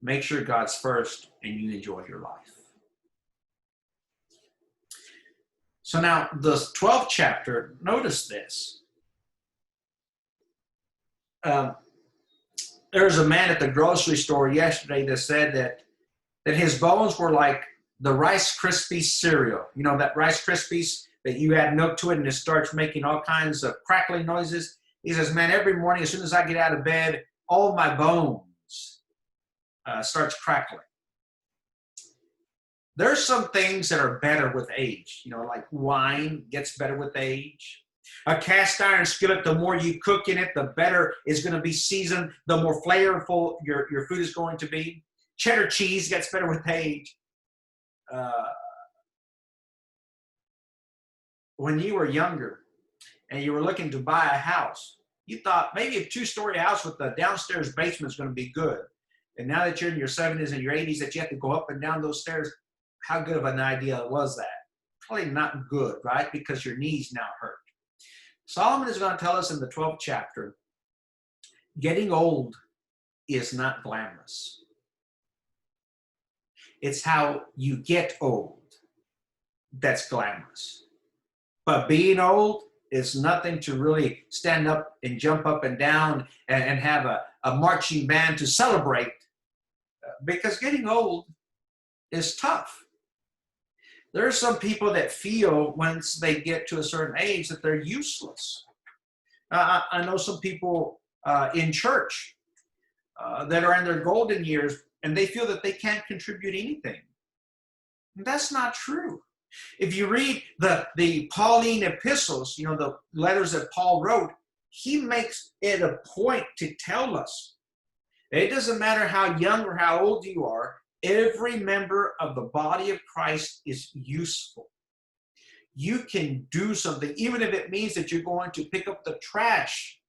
make sure God's first and you enjoy your life. So now, the 12th chapter, notice this. There was a man at the grocery store yesterday that said that his bones were like the Rice Krispies cereal. You know, that Rice Krispies that you add milk to it and it starts making all kinds of crackling noises. He says, man, every morning as soon as I get out of bed, all my bones starts crackling. There's some things that are better with age. You know, like wine gets better with age. A cast iron skillet, the more you cook in it, the better it's going to be seasoned, the more flavorful your food is going to be. Cheddar cheese gets better with age. When you were younger and you were looking to buy a house, you thought maybe a 2-story house with the downstairs basement is going to be good. And now that you're in your 70s and your 80s that you have to go up and down those stairs, how good of an idea was that? Probably not good, right? Because your knees now hurt. Solomon is going to tell us in the 12th chapter, getting old is not glamorous. It's how you get old that's glamorous. But being old is nothing to really stand up and jump up and down and have a marching band to celebrate, because getting old is tough. There are some people that feel once they get to a certain age that they're useless. I know some people in church that are in their golden years, and they feel that they can't contribute anything. And that's not true. If you read the Pauline epistles, you know, the letters that Paul wrote, he makes it a point to tell us, it doesn't matter how young or how old you are, every member of the body of Christ is useful. you can do something, even if it means that you're going to pick up the trash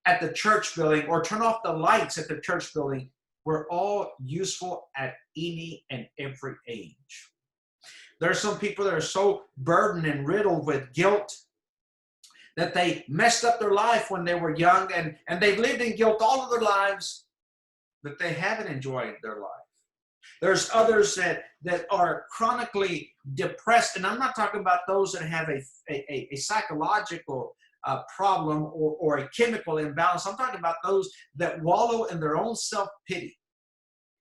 at the church building or turn off the lights at the church building. We're all useful at any and every age. There are some people that are so burdened and riddled with guilt that they messed up their life when they were young, and they've lived in guilt all of their lives, that they haven't enjoyed their life. There's others that are chronically depressed, and I'm not talking about those that have a psychological problem or a chemical imbalance. I'm talking about those that wallow in their own self-pity.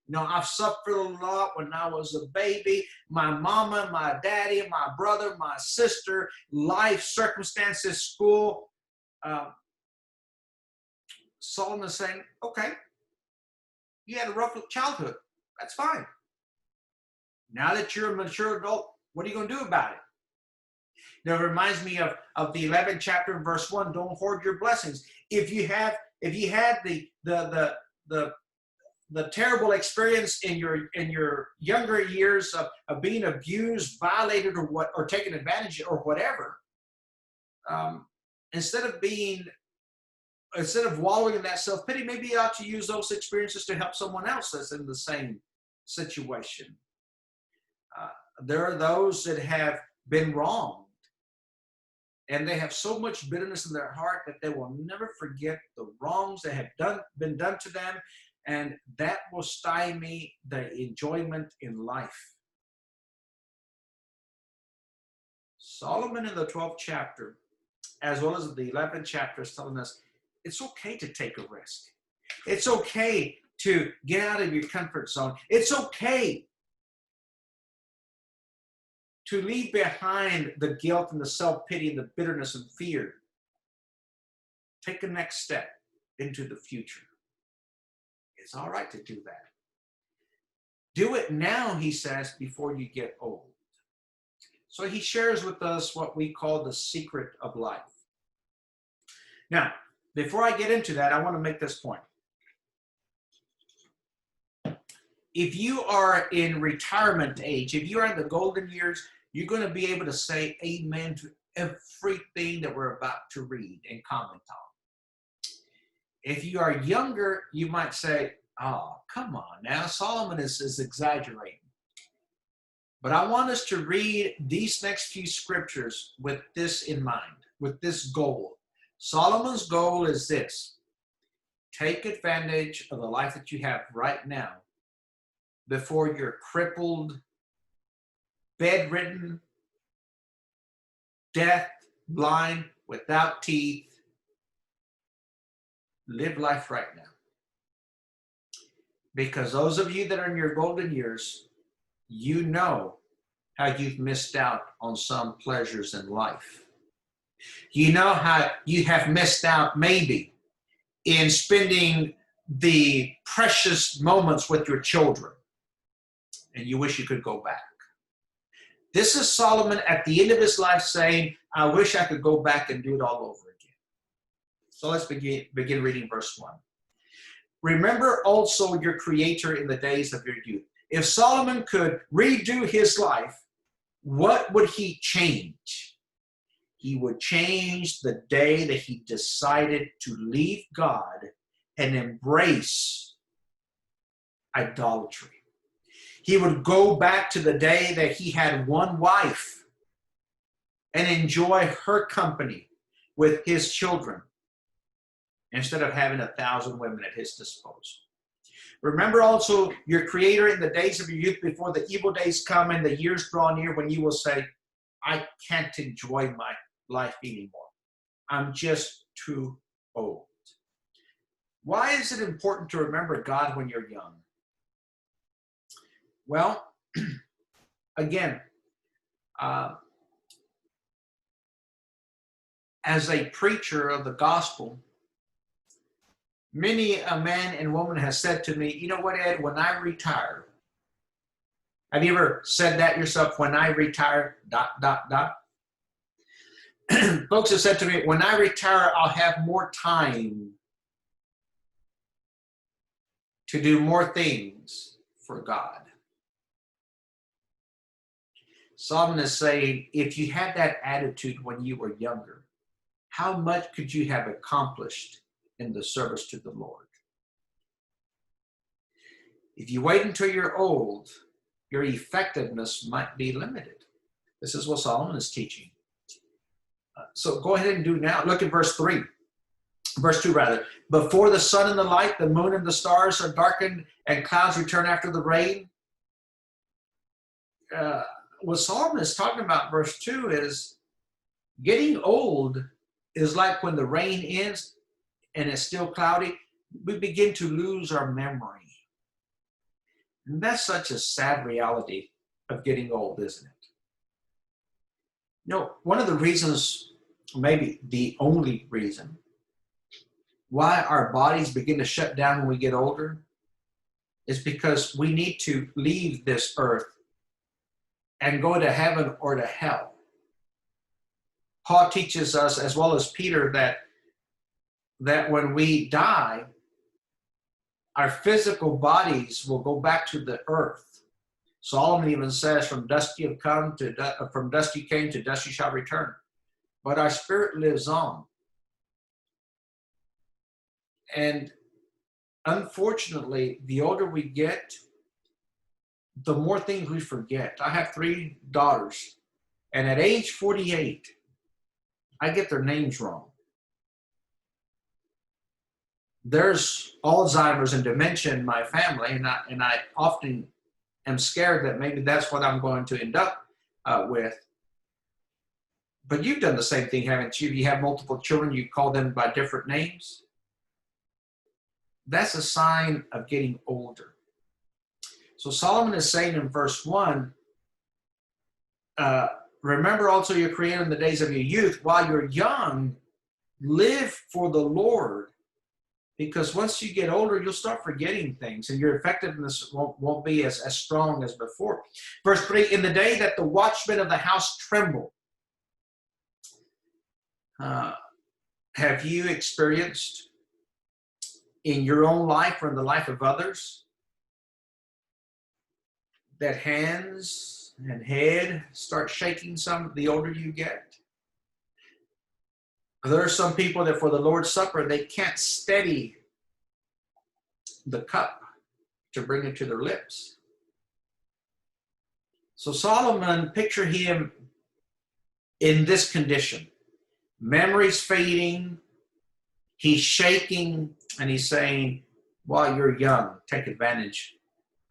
You know, I've suffered a lot when I was a baby. My mama, my daddy, my brother, my sister, life, circumstances, school. Solomon's saying, okay, you had a rough childhood. That's fine. Now that you're a mature adult, what are you going to do about it? Now, it reminds me of the 11th chapter, verse 1. Don't hoard your blessings. If you had the terrible experience in your younger years of being abused, violated, or taken advantage of, or whatever, instead of wallowing in that self-pity, maybe you ought to use those experiences to help someone else that's in the same situation. There are those that have been wronged, and they have so much bitterness in their heart that they will never forget the wrongs that have been done to them, and that will stymie the enjoyment in life. Solomon in the 12th chapter, as well as the 11th chapter, is telling us it's okay to take a risk. It's okay to get out of your comfort zone. It's okay to leave behind the guilt and the self-pity and the bitterness and fear. Take the next step into the future. It's all right to do that. Do it now, he says, before you get old. So he shares with us what we call the secret of life. Now, before I get into that, I want to make this point. If you are in retirement age, if you are in the golden years, you're going to be able to say amen to everything that we're about to read and comment on. If you are younger, you might say, oh, come on now, Solomon is exaggerating. But I want us to read these next few scriptures with this in mind, with this goal. Solomon's goal is this: take advantage of the life that you have right now before you're crippled, bedridden, deaf, blind, without teeth. Live life right now. Because those of you that are in your golden years, you know how you've missed out on some pleasures in life. You know how you have missed out maybe in spending the precious moments with your children, and you wish you could go back. This is Solomon at the end of his life saying, I wish I could go back and do it all over again. So let's begin reading verse 1. Remember also your Creator in the days of your youth. If Solomon could redo his life, what would he change? He would change the day that he decided to leave God and embrace idolatry. He would go back to the day that he had one wife and enjoy her company with his children instead of having 1,000 women at his disposal. Remember also your Creator in the days of your youth, before the evil days come and the years draw near when you will say, I can't enjoy my life anymore. I'm just too old. Why is it important to remember God when you're young? Well, again, as a preacher of the gospel, many a man and woman has said to me, you know what, Ed, when I retire, have you ever said that yourself? When I retire, ... Folks have said to me, when I retire, I'll have more time to do more things for God. Solomon is saying, if you had that attitude when you were younger, how much could you have accomplished in the service to the Lord? If you wait until you're old, your effectiveness might be limited. This is what Solomon is teaching. So go ahead and do now. Look at verse 3. Verse 2, rather. Before the sun and the light, the moon and the stars are darkened, and clouds return after the rain. What Solomon is talking about, verse 2, is getting old is like when the rain ends and it's still cloudy, we begin to lose our memory. And that's such a sad reality of getting old, isn't it? You know, one of the reasons, maybe the only reason, why our bodies begin to shut down when we get older is because we need to leave this earth and go to heaven or to hell. Paul teaches us, as well as Peter, that when we die, our physical bodies will go back to the earth. Solomon even says, from dust you have come, from dust you came, to dust you shall return. But our spirit lives on. And unfortunately, the older we get, the more things we forget. I have 3 daughters, and at age 48, I get their names wrong. There's Alzheimer's and dementia in my family, and I often am scared that maybe that's what I'm going to end up with. But you've done the same thing, haven't you? You have multiple children, you call them by different names. That's a sign of getting older. So Solomon is saying in verse 1, remember also your Creator in the days of your youth. While you're young, live for the Lord. Because once you get older, you'll start forgetting things, and your effectiveness won't be as strong as before. Verse 3, in the day that the watchmen of the house tremble. Have you experienced in your own life or in the life of others that hands and head start shaking some the older you get? There are some people that for the Lord's Supper, they can't steady the cup to bring it to their lips. So Solomon, picture him in this condition. Memory's fading, he's shaking, and he's saying, while you're young, take advantage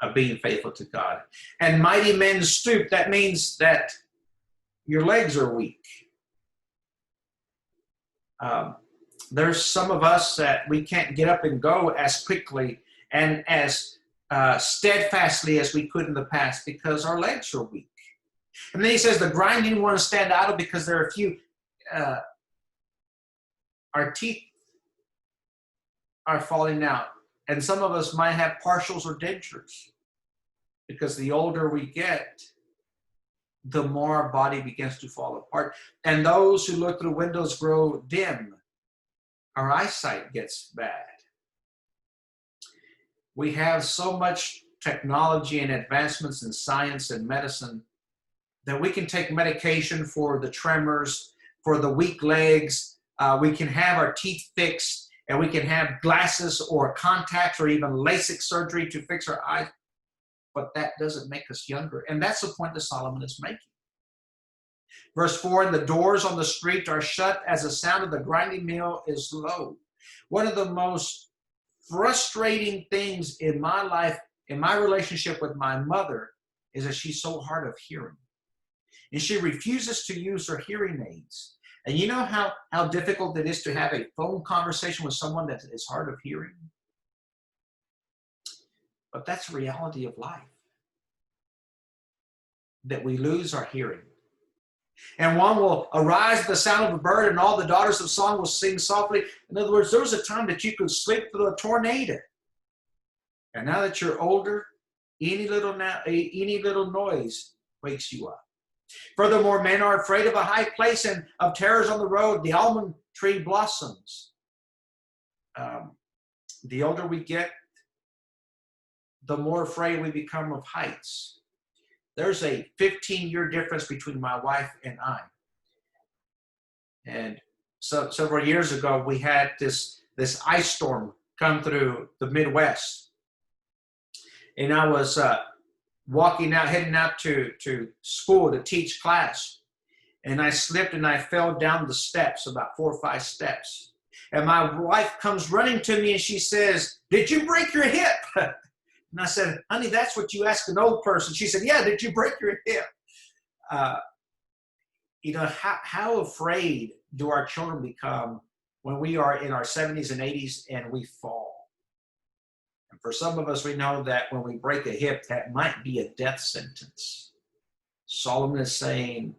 of being faithful to God. And mighty men stoop, that means that your legs are weak. There's some of us that we can't get up and go as quickly and as steadfastly as we could in the past because our legs are weak. And then he says the grinding want to stand idle because there are a few, our teeth are falling out. And some of us might have partials or dentures because the older we get, the more our body begins to fall apart. And those who look through windows grow dim. Our eyesight gets bad. We have so much technology and advancements in science and medicine that we can take medication for the tremors, for the weak legs. We can have our teeth fixed, and we can have glasses or contacts or even LASIK surgery to fix our eyes. But that doesn't make us younger. And that's the point that Solomon is making. Verse 4, and the doors on the street are shut as the sound of the grinding mill is low. One of the most frustrating things in my life, in my relationship with my mother, is that she's so hard of hearing. And she refuses to use her hearing aids. And you know how difficult it is to have a phone conversation with someone that is hard of hearing? But that's the reality of life, that we lose our hearing. And one will arise at the sound of a bird, and all the daughters of song will sing softly. In other words, there was a time that you could sleep through a tornado. And now that you're older, any little noise wakes you up. Furthermore, men are afraid of a high place and of terrors on the road. The almond tree blossoms. The older we get, the more afraid we become of heights. There's a 15-year difference between my wife and I. And so several years ago, we had this ice storm come through the Midwest. And I was heading out to school to teach class. And I slipped and I fell down the steps, about 4 or 5 steps. And my wife comes running to me and she says, "Did you break your hip?" And I said, "Honey, that's what you ask an old person." She said, "Yeah, did you break your hip?" How afraid do our children become when we are in our 70s and 80s and we fall? And for some of us, we know that when we break a hip, that might be a death sentence. Solomon is saying,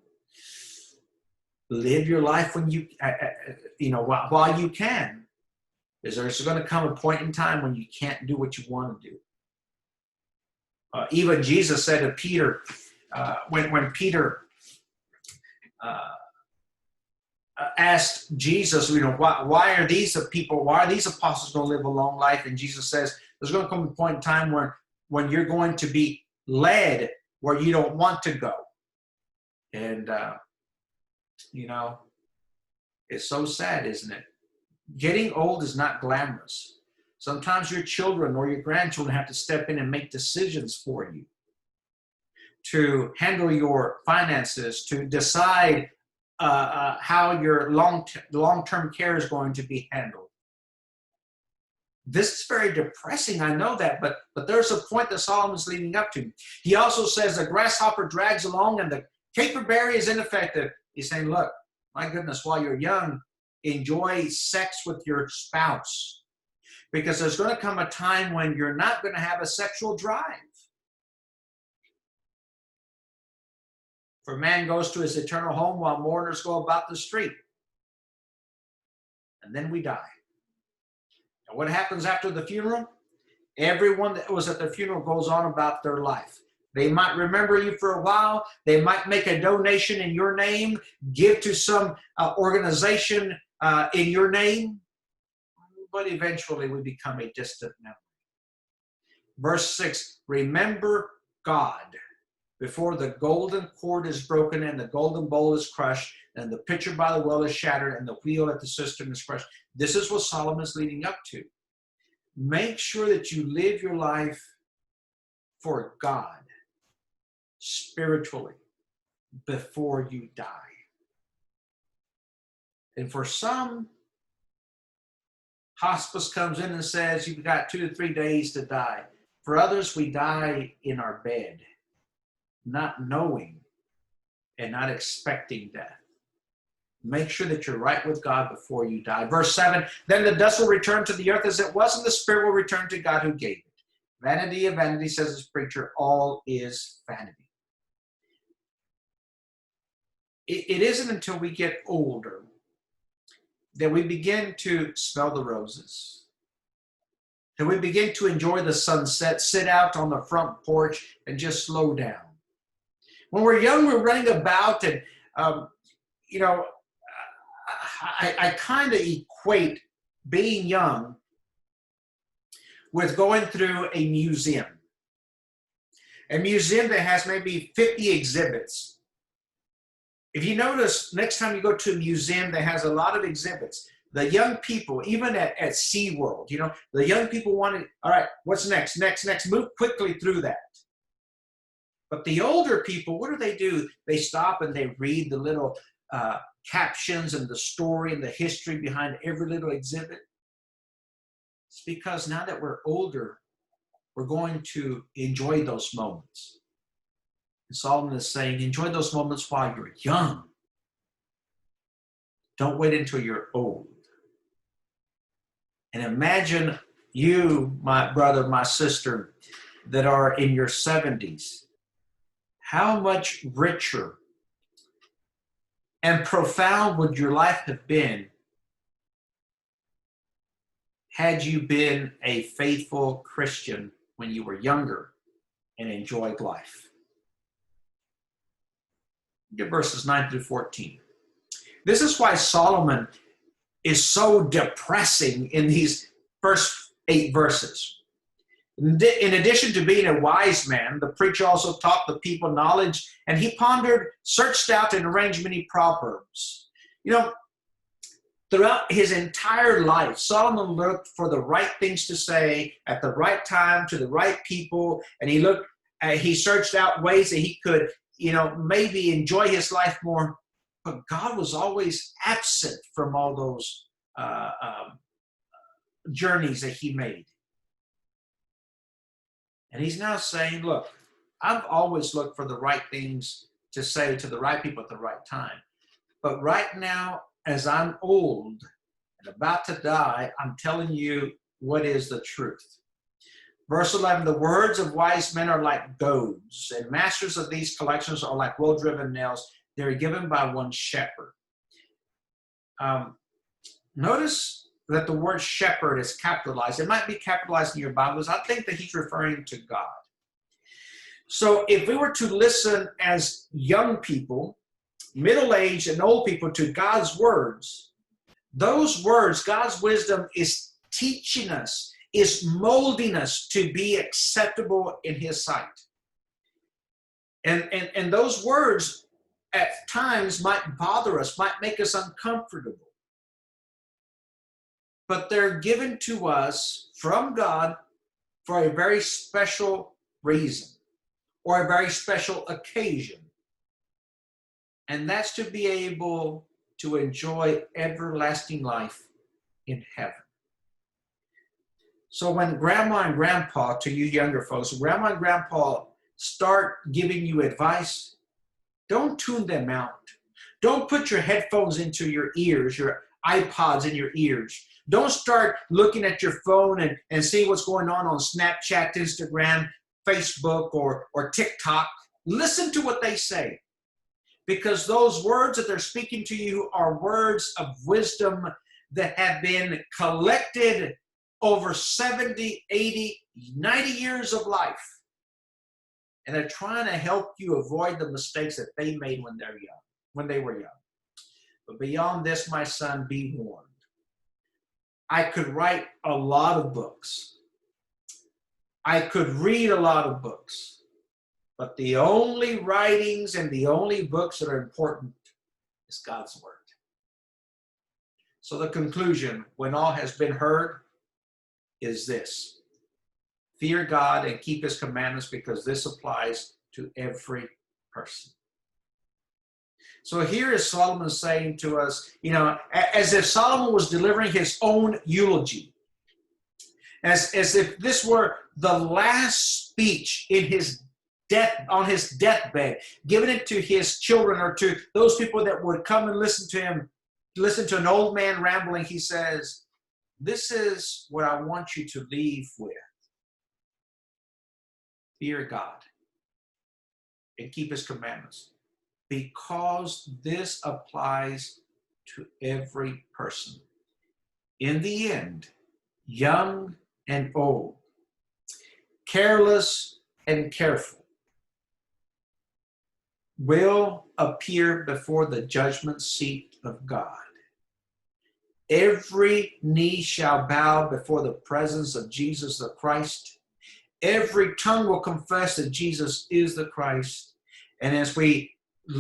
live your life when while you can. Because there's going to come a point in time when you can't do what you want to do. Even Jesus said to Peter, when Peter asked Jesus, why are these apostles going to live a long life? And Jesus says, there's going to come a point in time when you're going to be led where you don't want to go. And, it's so sad, isn't it? Getting old is not glamorous. Sometimes your children or your grandchildren have to step in and make decisions for you, to handle your finances, to decide how your long-term care is going to be handled. This is very depressing, I know that, but there's a point that Solomon's leading up to. He also says the grasshopper drags along and the caperberry is ineffective. He's saying, look, my goodness, while you're young, enjoy sex with your spouse. Because there's going to come a time when you're not going to have a sexual drive. For man goes to his eternal home while mourners go about the street. And then we die. And what happens after the funeral? Everyone that was at the funeral goes on about their life. They might remember you for a while. They might make a donation in your name, give to some organization in your name. But eventually we become a distant memory. Verse 6, remember God before the golden cord is broken and the golden bowl is crushed and the pitcher by the well is shattered and the wheel at the cistern is crushed. This is what Solomon is leading up to. Make sure that you live your life for God spiritually before you die. And for some, hospice comes in and says, you've got 2 to 3 days to die. For others, we die in our bed, not knowing and not expecting death. Make sure that you're right with God before you die. Verse 7, then the dust will return to the earth as it was, and the spirit will return to God who gave it. Vanity of vanity, says this preacher, all is vanity. It isn't until we get older that we begin to smell the roses, that we begin to enjoy the sunset, sit out on the front porch and just slow down. When we're young, we're running about and, I kind of equate being young with going through a museum that has maybe 50 exhibits. If you notice, next time you go to a museum that has a lot of exhibits, the young people, even at SeaWorld, the young people wanted, all right, what's next? Next, move quickly through that. But the older people, what do? They stop and they read the little captions and the story and the history behind every little exhibit. It's because now that we're older, we're going to enjoy those moments. And Solomon is saying, enjoy those moments while you're young. Don't wait until you're old. And imagine you, my brother, my sister, that are in your 70s. How much richer and profound would your life have been had you been a faithful Christian when you were younger and enjoyed life? Look at verses 9 through 14. This is why Solomon is so depressing in these first 8 verses. In addition to being a wise man, the preacher also taught the people knowledge, and he pondered, searched out, and arranged many proverbs. You know, throughout his entire life, Solomon looked for the right things to say at the right time to the right people, and he searched out ways that he could, maybe enjoy his life more. But God was always absent from all those journeys that he made. And he's now saying, look, I've always looked for the right things to say to the right people at the right time. But right now, as I'm old and about to die, I'm telling you what is the truth. Verse 11, the words of wise men are like goads, and masters of these collections are like well-driven nails. They're given by one shepherd. Notice that the word shepherd is capitalized. It might be capitalized in your Bibles. I think that he's referring to God. So if we were to listen as young people, middle-aged and old people to God's words, those words, God's wisdom is teaching us, is molding us to be acceptable in his sight. And those words at times might bother us, might make us uncomfortable. But they're given to us from God for a very special reason or a very special occasion. And that's to be able to enjoy everlasting life in heaven. So when grandma and grandpa, to you younger folks, grandma and grandpa start giving you advice, don't tune them out. Don't put your headphones into your ears, your iPods in your ears. Don't start looking at your phone and see what's going on Snapchat, Instagram, Facebook, or TikTok. Listen to what they say. Because those words that they're speaking to you are words of wisdom that have been collected over 70, 80, 90 years of life. And they're trying to help you avoid the mistakes that they made when they were young. But beyond this, my son, be warned. I could write a lot of books. I could read a lot of books. But the only writings and the only books that are important is God's word. So the conclusion, when all has been heard, is this. Fear God and keep his commandments, because this applies to every person. So here is Solomon saying to us, as if Solomon was delivering his own eulogy, as if this were the last speech in his death, on his deathbed, giving it to his children or to those people that would come and listen to him, listen to an old man rambling. He says, this is what I want you to leave with. Fear God and keep his commandments, because this applies to every person. In the end, young and old, careless and careful, will appear before the judgment seat of God. Every knee shall bow before the presence of Jesus the Christ. Every tongue will confess that Jesus is the Christ. And as we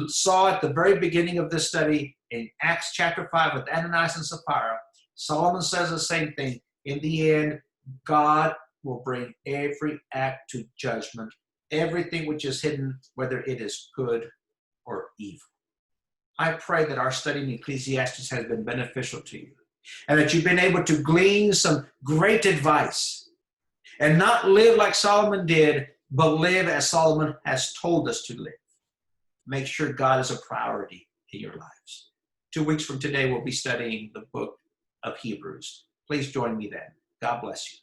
saw at the very beginning of this study in Acts chapter 5 with Ananias and Sapphira, Solomon says the same thing. In the end, God will bring every act to judgment, everything which is hidden, whether it is good or evil. I pray that our study in Ecclesiastes has been beneficial to you, and that you've been able to glean some great advice and not live like Solomon did, but live as Solomon has told us to live. Make sure God is a priority in your lives. 2 weeks from today, we'll be studying the book of Hebrews. Please join me then. God bless you.